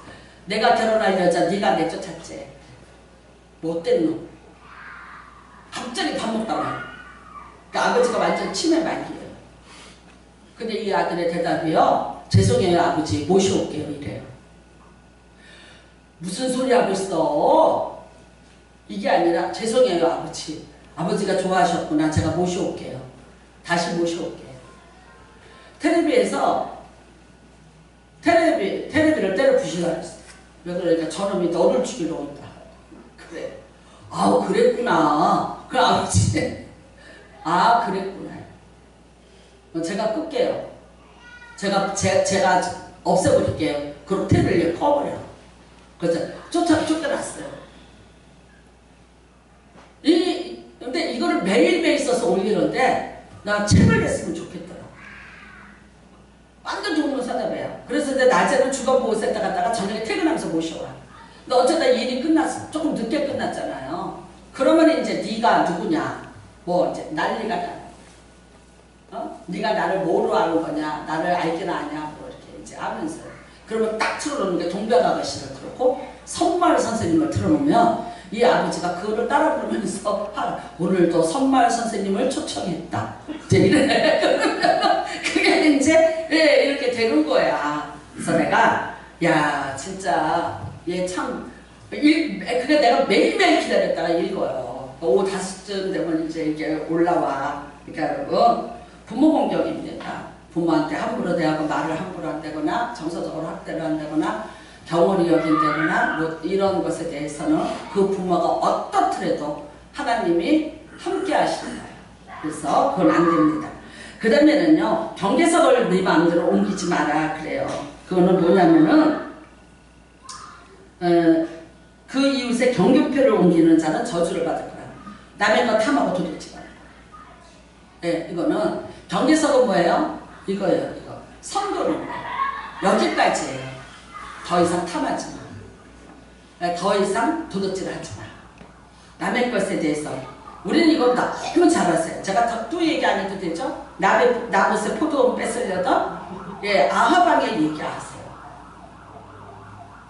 내가 결혼할 여자 네가 내쫓았지. 못된 놈. 갑자기 밥 먹다 와. 그러니까 아버지가 완전 치매 말기예요. 근데 이 아들의 대답이요. 죄송해요 아버지 모셔올게요 이래요. 무슨 소리 하고 있어? 이게 아니라 죄송해요 아버지. 아버지가 좋아하셨구나. 제가 모셔올게요. 다시 모셔올게요. 텔레비에서 텔레비를 때려 부시라 했어요. 왜 그러니까 저놈이 너를 죽이러 온다. 그래. 아우 그랬구나. 그 아버지. 아 그랬구나. 제가 끌게요. 제가 없애버릴게요. 그리고 텔레비를 꺼버려. 그래서 쫓겨났어요. 근데 이거를 매일매일 써서 올리는데 나 책을 냈으면 좋겠더라. 완전 좋은 거 사다봐요. 그래서 이제 낮에는 주간보호센터 갔다가 저녁에 퇴근하면서 모셔와. 근데 어쩌다 일이 끝났어. 조금 늦게 끝났잖아요. 그러면 이제 네가 누구냐. 이제 난리가 나. 네가 나를 뭐로 아는 거냐. 나를 알긴 아냐. 이렇게 이제 하면서. 그러면 딱 틀어놓는 게 동백아가씨를 틀었고 선마을 선생님을 틀어놓으면 이 아버지가 그거를 따라 부르면서 오늘도 선마을 선생님을 초청했다. 이제 이래. 그게 이제 이렇게 되는 거야. 그래서 내가 야 진짜 얘 참 그게 내가 매일매일 기다렸다가 읽어요. 오후 5시쯤 되면 이제 이게 올라와. 그러니까 여러분 부모 공격입니다. 부모한테 함부로 대하고 말을 함부로 한다거나 정서적으로 학대를 한다거나 경홀히 여긴다거나 이런 것에 대해서는 그 부모가 어떻더라도 하나님이 함께 하시는 거예요. 그래서 그건 안 됩니다. 그 다음에는요. 경계석을 네 마음대로 옮기지 마라 그래요. 그거는 뭐냐면은 그 이웃의 경계표를 옮기는 자는 저주를 받을 거야. 남의 거 탐하고 도둑질 마라. 네, 이거는 경계석은 뭐예요? 이거예요. 이거 선도는 여기까지예요. 더 이상 탐하지 마. 더 이상 도둑질 하지 마. 남의 것에 대해서 우리는 이거 너무 잘 아세요. 제가 또 얘기 안 해도 되죠? 나봇의 포도원 뺏으려던 아하방의 얘기 아세요?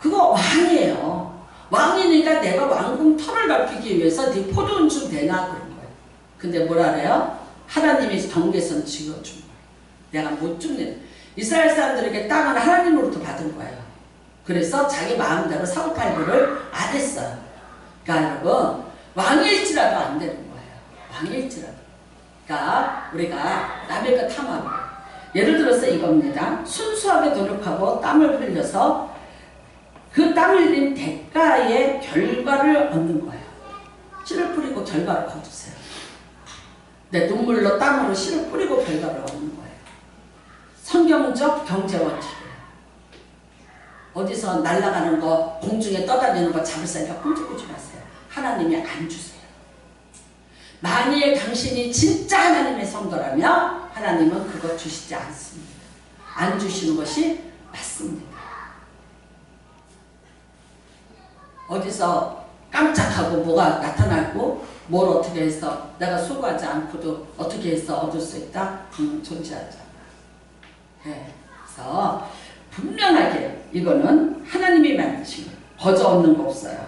그거 왕이에요. 왕이니까 내가 왕궁 털을 넓히기 위해서 네 포도원 좀 내놔 그런 거예요. 근데 뭐라 그래요? 하나님이 경계선 지어준 거예요. 내가 못 주는 이스라엘 사람들에게 땅을 하나님으로부터 받은 거예요. 그래서 자기 마음대로 사고팔고를 안 했어요. 그러니까 여러분 왕일지라도 안 되는 거예요. 왕일지라도. 그러니까 우리가 남의 것 탐하고 예를 들어서 이겁니다. 순수하게 노력하고 땀을 흘려서 그 땀 흘린 대가의 결과를 얻는 거예요. 씨를 뿌리고 결과를 거두세요. 내 눈물로 땀으로 씨를 뿌리고 결과를 얻는 거예요. 성경적 경제 원칙이에요. 어디서 날아가는 거, 공중에 떠다니는 거 잡을 생각 꿈꾸지 마세요. 하나님이 안 주세요. 만일 당신이 진짜 하나님의 성도라면 하나님은 그거 주시지 않습니다. 안 주시는 것이 맞습니다. 어디서 깜짝하고 뭐가 나타나고 뭘 어떻게 해서 내가 수고하지 않고도 어떻게 해서 얻을 수 있다? 존재하지 않아. 네. 그래서 분명하게 이거는 하나님이 만드신 거예요. 거저 얻는 거 없어요.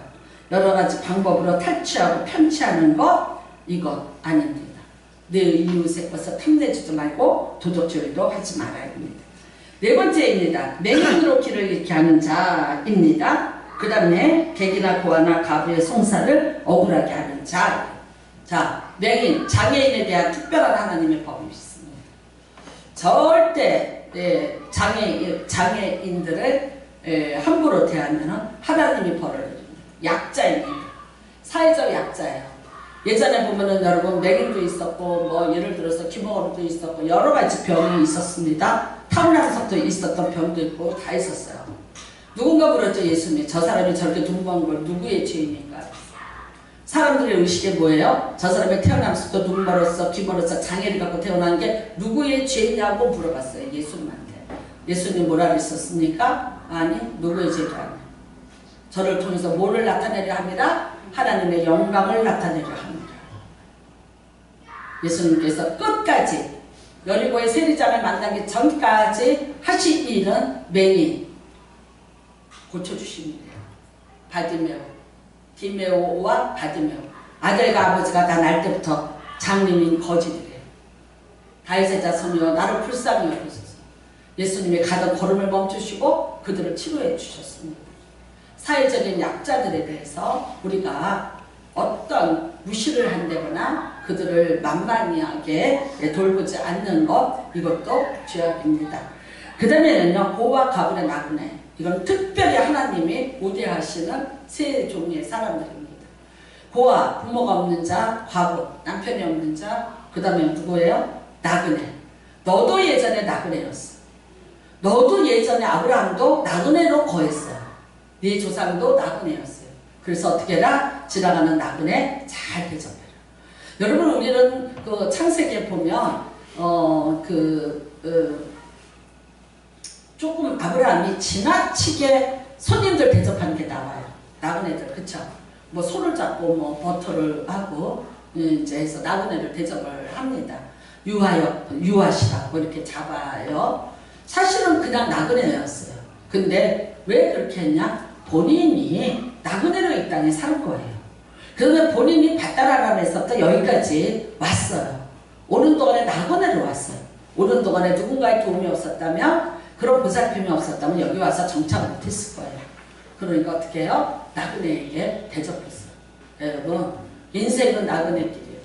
여러 가지 방법으로 탈취하고 편취하는 것, 이것 아닙니다. 내 이웃의 것을 탐내지도 말고 도둑질도 하지 말아야 합니다. 네 번째입니다. 맹인으로 길을 잃게 하는 자입니다. 그 다음에 객이나 고아나 가부의 송사를 억울하게 하는 자. 자, 맹인, 장애인에 대한 특별한 하나님의 법이 있습니다. 절대 장애인들을 함부로 대하면 하나님이 벌을 내립니다. 약자입니다. 사회적 약자예요. 예전에 보면은 여러분 맹인도 있었고 뭐 예를 들어서 기머거리도 있었고 여러 가지 병이 있었습니다. 타고나서부터 있었던 병도 있고 다 있었어요. 누군가 물었죠. 예수님, 저 사람이 저렇게 둥근 걸 누구의 죄입니까? 사람들의 의식이 뭐예요? 저 사람이 태어나면서부터 눈멀었어, 귀멀었어, 장애를 갖고 태어난 게 누구의 죄냐고 물어봤어요. 예수님한테. 예수님 뭐라 그랬었습니까? 아니, 누구의 죄도 아니에요. 저를 통해서 뭐를 나타내려 합니다? 하나님의 영광을 나타내려 합니다. 예수님께서 끝까지 여리고의 세리장을 만나기 전까지 하신 일은 맹인 고쳐주십니다. 바디메오, 디메오와 바디메오. 아들과 아버지가 다 날 때부터 장님인 거지들이에요. 다윗의 자손이여 나를 불쌍히 여기소서. 예수님이 가던 걸음을 멈추시고 그들을 치료해 주셨습니다. 사회적인 약자들에 대해서 우리가 어떤 무시를 한다거나 그들을 만만하게 돌보지 않는 것, 이것도 죄악입니다. 그 다음에는요, 고와 가불의 나그네. 이건 특별히 하나님이 우대하시는 세 종류의 사람들입니다. 고아, 부모가 없는 자, 과부, 남편이 없는 자, 그 다음에 누구예요? 나그네. 너도 예전에 나그네였어. 너도 예전에 아브라함도 나그네로 거했어요. 네 조상도 나그네였어요. 그래서 어떻게 해라? 지나가는 나그네 잘 대접해라. 여러분, 우리는 그 창세기에 보면 조금 아브라함이 지나치게 손님들 대접하는 게 나와요. 나그네들, 그쵸? 뭐 손을 잡고 뭐 버터를 하고 이제 해서 나그네를 대접을 합니다. 유아시라고 이렇게 잡아요. 사실은 그냥 나그네였어요. 근데 왜 그렇게 했냐? 본인이 나그네로 이 땅에 산 거예요. 그러면 본인이 바다라람에서부터 여기까지 왔어요. 오는 동안에 나그네로 왔어요. 오는 동안에 누군가의 도움이 없었다면, 그런 보살핌이 없었다면 여기 와서 정착을 못했을 거예요. 그러니까 어떻게 해요? 나그네에게 대접했어요. 여러분, 인생은 나그네길이에요.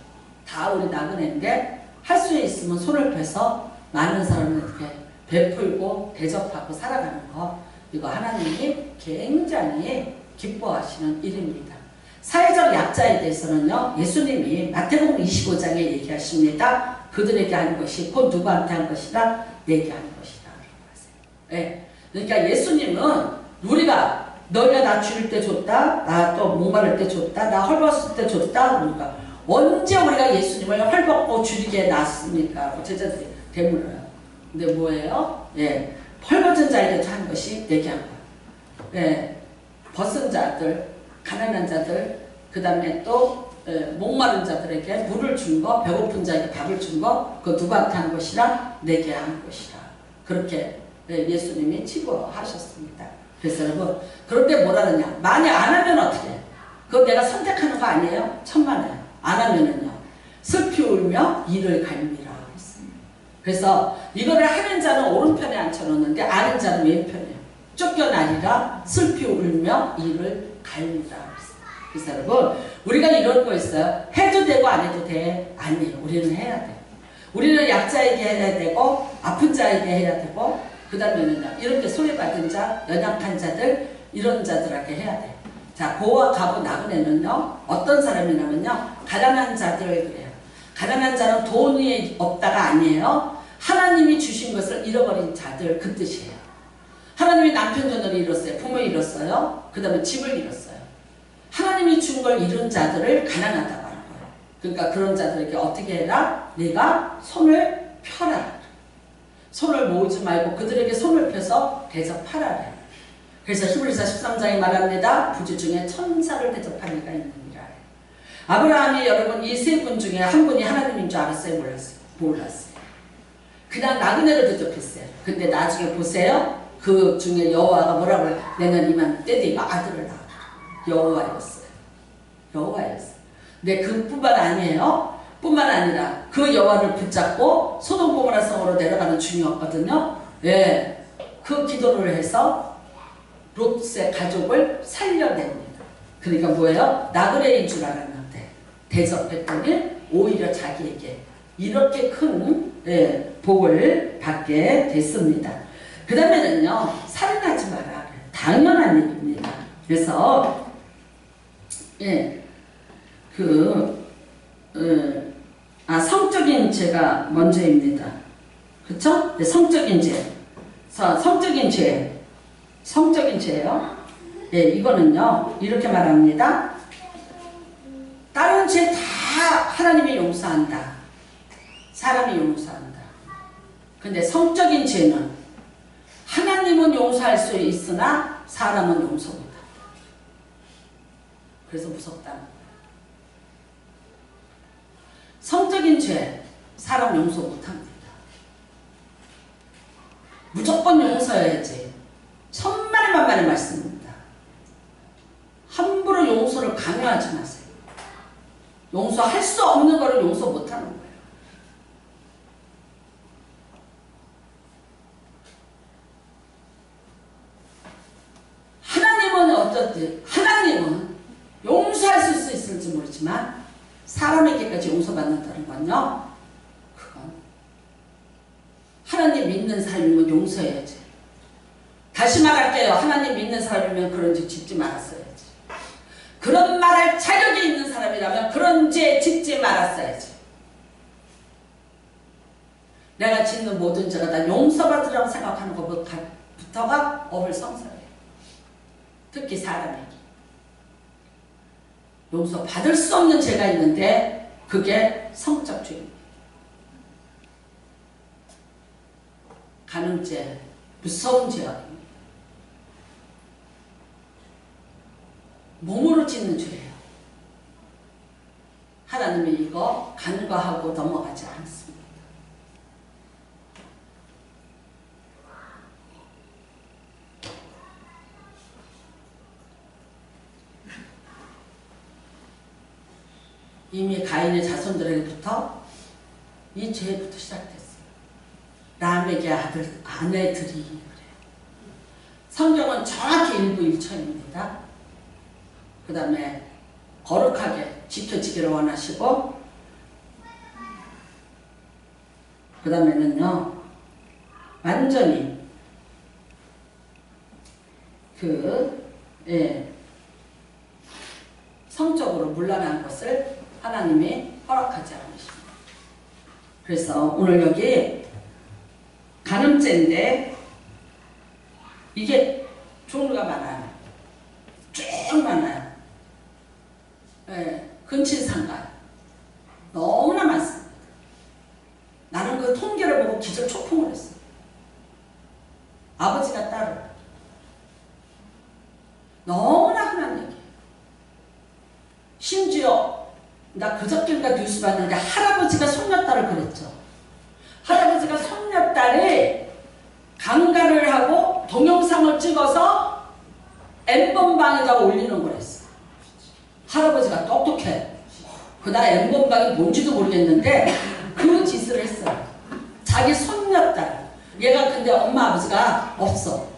다 우리 나그네인데 할 수 있으면 손을 펴서 많은 사람들에게 베풀고 대접하고 살아가는 거, 이거 하나님이 굉장히 기뻐하시는 일입니다. 사회적 약자에 대해서는요, 예수님이 마태복음 25장에 얘기하십니다. 그들에게 한 것이 곧 누구한테 한 것이라? 내게 한 것이다. 네. 그러니까 예수님은 우리가 너희가 나 죽일 때 줬다, 나 또 목마를 때 줬다, 나 헐벗을 때 줬다. 그러니까 언제 우리가 예수님을 헐벗고 죽이게 놨습니까? 제자들이 되물어요. 근데 뭐예요? 예, 헐벗은 자에게 한 것이 내게 한 거예요. 예, 벗은 자들, 가난한 자들, 그 다음에 또 목마른 자들에게 물을 준 거, 배고픈 자에게 밥을 준 거, 그거 누구한테 한 것이라? 내게 한 것이라. 그렇게 예수님이 치부하셨습니다. 그래서 여러분, 그럴 때 뭐라느냐? 만약 안 하면 어떻게 해? 그거 내가 선택하는 거 아니에요? 천만에요. 안 하면은요, 슬피 울며 이를 갈미라 했습니다. 그래서 이거를 하는 자는 오른편에 앉혀놓는데 아는 자는 왼편이에요. 쫓겨나리라 슬피 울며 이를 갈미라 했습니다. 그래서 여러분, 우리가 이런 거 있어요. 해도 되고 안 해도 돼? 아니에요. 우리는 해야 돼. 우리는 약자에게 해야 되고 아픈 자에게 해야 되고, 그 다음에는요, 이렇게 소외받은 자, 연약한 자들, 이런 자들에게 해야 돼. 자, 고와 가부 나그네는요, 어떤 사람이냐면요, 가난한 자들 그래요. 가난한 자는 돈이 없다가 아니에요. 하나님이 주신 것을 잃어버린 자들, 그 뜻이에요. 하나님이 남편 전을 잃었어요. 부모 잃었어요. 그 다음에 집을 잃었어요. 하나님이 준 걸 잃은 자들을 가난하다고 하는 거예요. 그러니까 그런 자들에게 어떻게 해라? 네가 손을 펴라. 손을 모으지 말고 그들에게 손을 펴서 대접하라. 그래서 히브리서 13장에 말합니다. 부주 중에 천사를 대접하는 이가 있느니라. 아브라함이 여러분 이 세 분 중에 한 분이 하나님인 줄 알았어요? 몰랐어요? 몰랐어요. 그냥 나그네를 대접했어요. 근데 나중에 보세요. 그 중에 여호와가 뭐라고 그래? 내는 이만 때디가 아들을 낳았다. 여호와였어요. 여호와였어요. 근데 그뿐만 아니에요. 뿐만 아니라 그 여호와를 붙잡고 소돔 고모라 성으로 내려가는 중이었거든요. 예, 그 기도를 해서 롯의 가족을 살려냅니다. 그러니까 뭐예요? 나그네인 줄 알았는데 대접했더니 오히려 자기에게 이렇게 큰 복을 받게 됐습니다. 그 다음에는요, 살인하지 마라. 당연한 얘기입니다. 그래서 성적인 죄가 먼저입니다. 그쵸? 성적인 죄. 성적인 죄요. 예, 이거는요, 이렇게 말합니다. 다른 죄 다 하나님이 용서한다. 사람이 용서한다. 근데 성적인 죄는 하나님은 용서할 수 있으나 사람은 용서 못한다. 그래서 무섭다는 거예요. 성적인 죄, 사람 용서 못합니다. 무조건 용서해야지. 천만의 만만의 말씀입니다. 함부로 용서를 강요하지 마세요. 용서할 수 없는 거를 용서 못하는 거예요. 하나님은 어떻든 하나님은 용서할 수 있을지 모르지만 사람에게까지 용서받는다는 건요, 그건 하나님 믿는 사람이면 용서해야지. 다시 말할게요. 하나님 믿는 사람이면 그런 죄 짓지 말았어야지. 그런 말할 자격이 있는 사람이라면 그런 죄 짓지 말았어야지. 내가 짓는 모든 죄가 다 용서받으라고 생각하는 것부터가 어불성설이에요. 특히 사람에게 용서받을 수 없는 죄가 있는데 그게 성적 죄입니다. 간음죄, 무서운 죄악입니다. 몸으로 짓는 죄예요. 하나님이 이거 간과하고 넘어가지 않습니다. 이미 가인의 자손들에게부터 이 죄부터 시작됐어요. 람에게 아내들이 그래요. 성경은 정확히 일부 일처입니다. 그 다음에 거룩하게 지켜지기를 원하시고, 그 다음에는요, 완전히 성적으로 물러난 것을 하나님이 허락하지 않으십니다. 그래서 오늘 여기 간음죄인데 이게 종류가 많아요. 쭉 많아요. 근친상간 너무나 많습니다. 나는 그 통계를 보고 기절초풍을 했어요. 아버지가 딸을 너무나 흔한 얘기예요. 심지어 나 그저께인가 뉴스 봤는데 할아버지가 손녀딸을 그랬죠. 할아버지가 손녀딸이 강간을 하고 동영상을 찍어서 엠번방에다가 올리는 거랬어. 할아버지가 똑똑해. 그나 엠번방이 뭔지도 모르겠는데 그 짓을 했어요. 자기 손녀딸. 얘가 근데 엄마 아버지가 없어.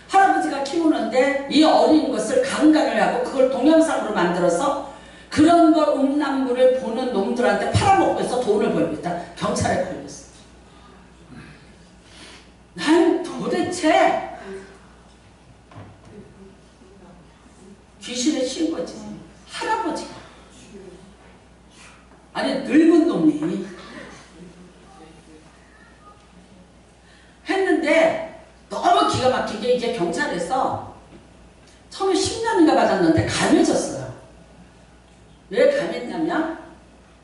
할아버지가 키우는데 이 어린 것을 강간을 하고 그걸 동영상으로 만들어서 그런 걸 음란물을 보는 놈들한테 팔아먹고 해서 돈을 벌고 있다. 경찰에 걸렸어. 난 도대체 귀신에 친 거지. 할아버지가. 아니 늙은 놈이 했는데 너무 기가 막히게 이게 경찰에서 처음에 10년인가 받았는데 감해졌어요. 왜 감했냐면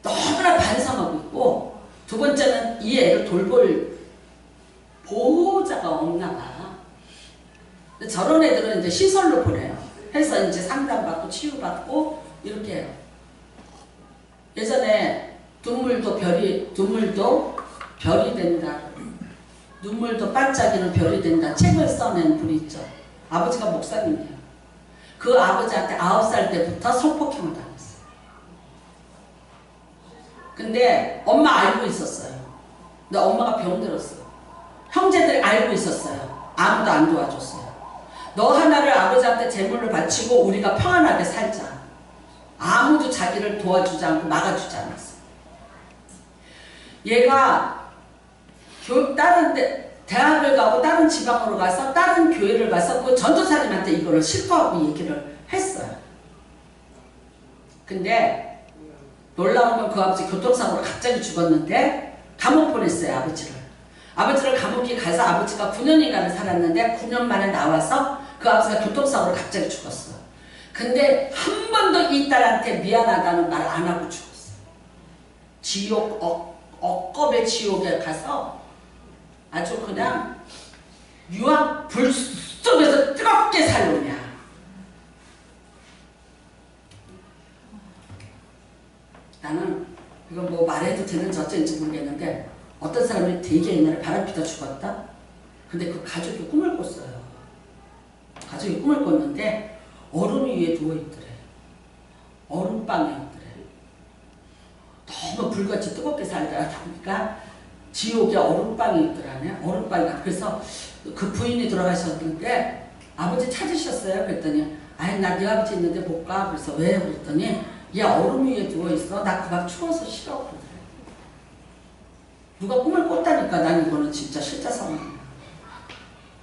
너무나 반성하고 있고, 두 번째는 이 애를 돌볼 보호자가 없나 봐. 저런 애들은 이제 시설로 보내요. 해서 이제 상담받고 치유받고 이렇게 해요. 예전에 눈물도 별이 된다. 눈물도 반짝이는 별이 된다. 책을 써낸 분이 있죠. 아버지가 목사님이에요. 그 아버지한테 9살 때부터 성폭행을 당했어요. 근데 엄마 알고 있었어요. 근데 엄마가 병들었어요. 형제들이 알고 있었어요. 아무도 안 도와줬어요. 너 하나를 아버지한테 재물을 바치고 우리가 평안하게 살자. 아무도 자기를 도와주지 않고 막아주지 않았어요. 얘가 다른 대학을 가고 다른 지방으로 가서 다른 교회를 가서 그 전도사님한테 이거를 실토하고 얘기를 했어요. 근데 놀라운 건 그 아버지 교통사고로 갑자기 죽었는데 감옥 보냈어요. 아버지를 감옥에 가서 아버지가 9년인가를 살았는데 9년 만에 나와서 그 아버지가 교통사고로 갑자기 죽었어요. 근데 한 번도 이 딸한테 미안하다는 말 안 하고 죽었어요. 지옥, 억겁의 지옥에 가서 아주 그냥 유황 불 속에서 뜨겁게 살려냐. 나는 이거 뭐 말해도 되는지 어쩐지 모르겠는데 어떤 사람이 되게 옛날에 바람피다 죽었다? 근데 그 가족이 꿈을 꿨어요. 가족이 꿈을 꿨는데 얼음 위에 누워있더래. 얼음방에 있더래. 너무 불같이 뜨겁게 살다 보니까 지옥에 얼음방에 있더라네. 얼음방에. 그래서 그 부인이 돌아가셨는데 아버지 찾으셨어요. 그랬더니 아이 나 네 아버지 있는데 못 가. 그래서 왜? 그랬더니 얘 얼음 위에 누워있어. 나 그 밥 추워서 싫어. 그러더래. 누가 꿈을 꿨다니까. 난 이거는 진짜 실제 상황이야.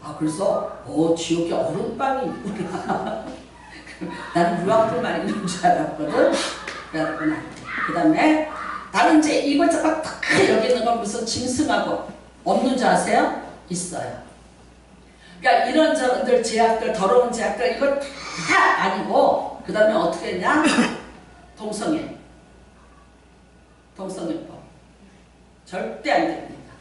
아 그래서 지옥에 얼음방이 있구나. 나는 유황불만 있는 줄 알았거든. 그랬구나. 그 다음에 나는 이제 이것저것 다 여기 있는 건 무슨 짐승하고 없는 줄 아세요? 있어요. 그러니까 이런저런들 제약들, 더러운 제약들 이거 다 아니고 그 다음에 어떻게 했냐? 동성애. 동성애법. 절대 안 됩니다.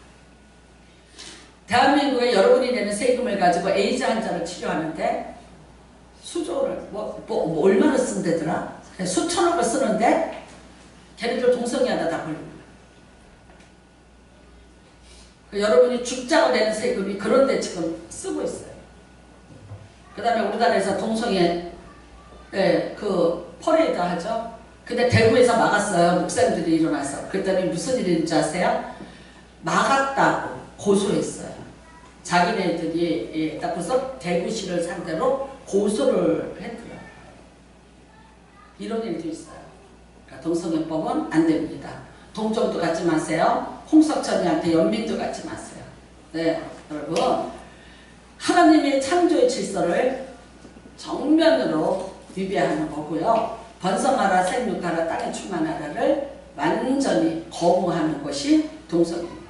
대한민국에 여러분이 내는 세금을 가지고 에이즈 환자를 치료하는데 수조를 뭐 얼마나 쓴대더라? 수천억을 쓰는데 걔네들 동성애하다 다 걸립니다. 여러분이 죽자고 내는 세금이 그런데 지금 쓰고 있어요. 그 다음에 우리나라에서 동성애 그 퍼레이드 하죠. 근데 대구에서 막았어요. 목사님들이 일어나서. 그랬더니 무슨 일인지 아세요? 막았다고 고소했어요. 자기네들이 그래서 대구시를 상대로 고소를 했더라고요. 이런 일도 있어요. 그러니까 동성애법은 안 됩니다. 동정도 갖지 마세요. 홍석천이한테 연민도 갖지 마세요. 네, 여러분 하나님의 창조의 질서를 정면으로 위배하는 거고요. 번성하라 생육하라 땅에 충만하라를 완전히 거부하는 것이 동성애입니다.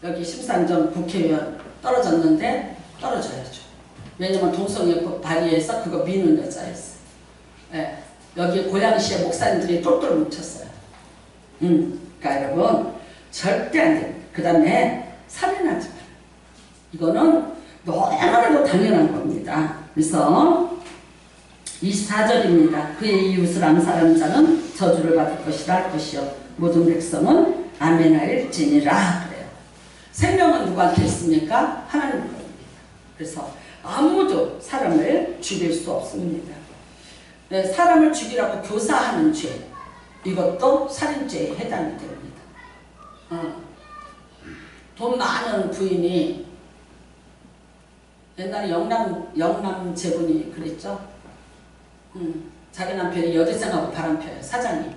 여기 심상정 국회의원 떨어졌는데 떨어져야죠. 왜냐면 동성애법 발의해서 그거 미는 여자였어요. 네, 여기 고양시의 목사님들이 똘똘 뭉쳤어요. 그러니까 여러분 절대 안 됩니다. 그 다음에 살인하지 마요. 이거는 너무나도 당연한 겁니다. 그래서 24절입니다. 그의 이웃을 암살하는 자는 저주를 받을 것이라 할 것이요 모든 백성은 아멘하일지니라. 그래요. 생명은 누구한테 있습니까? 하나님 겁니다. 그래서 아무도 사람을 죽일 수 없습니다. 네, 사람을 죽이라고 교사하는 죄, 이것도 살인죄에 해당이 됩니다. 돈 많은 부인이 옛날에 영남 제분이 그랬죠. 자기 남편이 여대생하고 바람펴요. 사장이.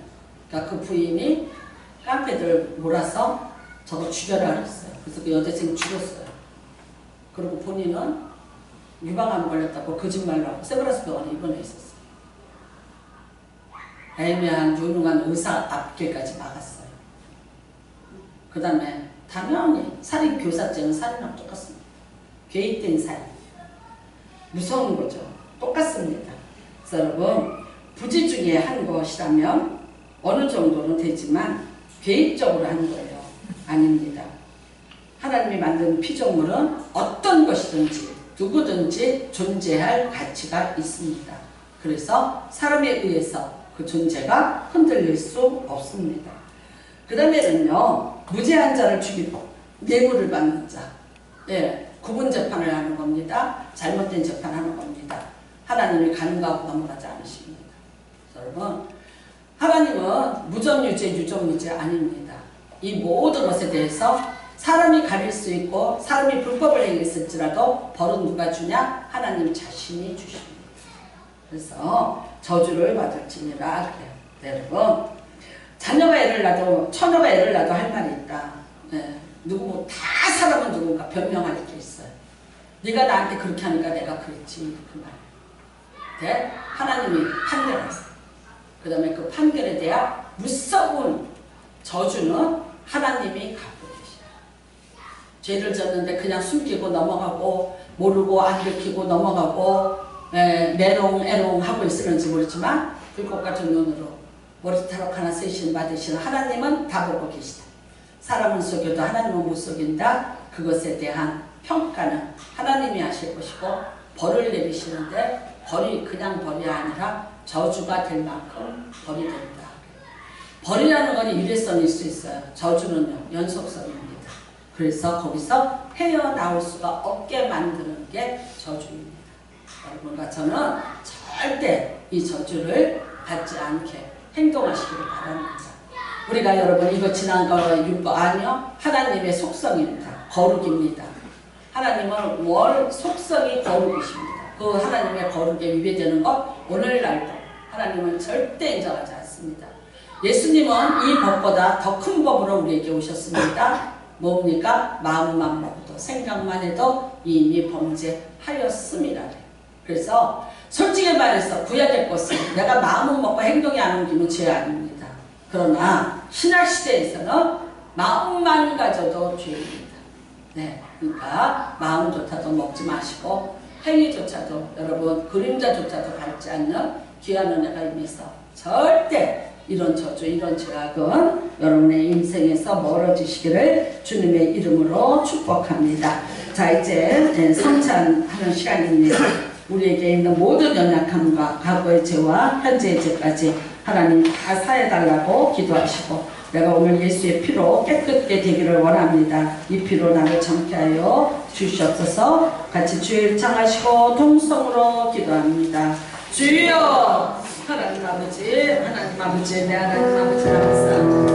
그러니까 그 부인이 깡패들 몰아서 저거 죽여라 그랬어요. 그래서 그 여대생 죽였어요. 그리고 본인은 유방암 걸렸다고 거짓말로 하고 세브란스 병원에 입원해 있었어요. 애매한 유능한 의사 앞길까지 막았어요. 그 다음에 당연히 살인교사죄는 살인하고 똑같습니다. 개입된 살인. 무서운 거죠. 똑같습니다. 그래서 여러분 부지 중에 한 것이라면 어느 정도는 되지만 개입적으로 하는 거예요. 아닙니다. 하나님이 만든 피조물은 어떤 것이든지 누구든지 존재할 가치가 있습니다. 그래서 사람에 의해서 그 존재가 흔들릴 수 없습니다. 그 다음에는요, 무죄한 자를 죽이고 뇌물을 받는 자. 예, 구분 재판을 하는 겁니다. 잘못된 재판하는 겁니다. 하나님이 가는가하고 넘어가지 않으십니다. 여러분, 하나님은 무정유죄, 유정유죄 아닙니다. 이 모든 것에 대해서 사람이 가릴 수 있고 사람이 불법을 행했을지라도 벌은 누가 주냐? 하나님 자신이 주십니다. 그래서 저주를 받을지니라 그래요. 네, 여러분, 자녀가 애를 낳아도 처녀가 애를 낳아도 할 말이 있다. 네, 누구 다 사람은 누군가 변명할 게 있어요. 네가 나한테 그렇게 하니까 내가 그랬지 그 말. 네? 하나님이 판결했어요. 그 다음에 그 판결에 대한 무서운 저주는 하나님이 갖고 계셔요. 죄를 졌는데 그냥 숨기고 넘어가고 모르고 안 들키고 넘어가고 메롱에롱 하고 있을는지 모르지만 불꽃 같은 눈으로 머리타락 하나 쓰신 받으시는 하나님은 다 보고 계시다. 사람은 속여도 하나님은 못 속인다. 그것에 대한 평가는 하나님이 하실 것이고 벌을 내리시는데 벌이 그냥 벌이 아니라 저주가 될 만큼 벌이 된다. 벌이라는 건 일회성일 수 있어요. 저주는요, 연속성입니다. 그래서 거기서 헤어나올 수가 없게 만드는 게 저주입니다. 여러분과 저는 절대 이 저주를 받지 않게 행동하시기를 바랍니다. 우리가 여러분 이거 지난 거 율법 아니요? 하나님의 속성입니다. 거룩입니다. 하나님은 월 속성이 거룩이십니다. 그 하나님의 거룩에 위배되는 것 오늘날도 하나님은 절대 인정하지 않습니다. 예수님은 이 법보다 더 큰 법으로 우리에게 오셨습니다. 뭡니까? 마음만 먹어도 생각만 해도 이미 범죄하였습니다. 그래서 솔직히 말해서 구약의 것은 내가 마음은 먹고 행동이 안 옮기면 죄 아닙니다. 그러나 신약시대에서는 마음만 가져도 죄입니다. 네, 그러니까 마음조차도 먹지 마시고 행위조차도 여러분 그림자조차도 밟지 않는 귀한 은혜가 임해서 절대 이런 저주 이런 죄악은 여러분의 인생에서 멀어지시기를 주님의 이름으로 축복합니다. 자, 이제 성찬하는 시간입니다. 우리에게 있는 모든 연약함과 과거의 죄와 현재의 죄까지 하나님 다 사해달라고 기도하시고 내가 오늘 예수의 피로 깨끗게 되기를 원합니다. 이 피로 나를 정케 하여 주시옵소서. 같이 주의 창하시고 통성으로 기도합니다. 주여! 하나님 아버지, 내 하나님 아버지 감사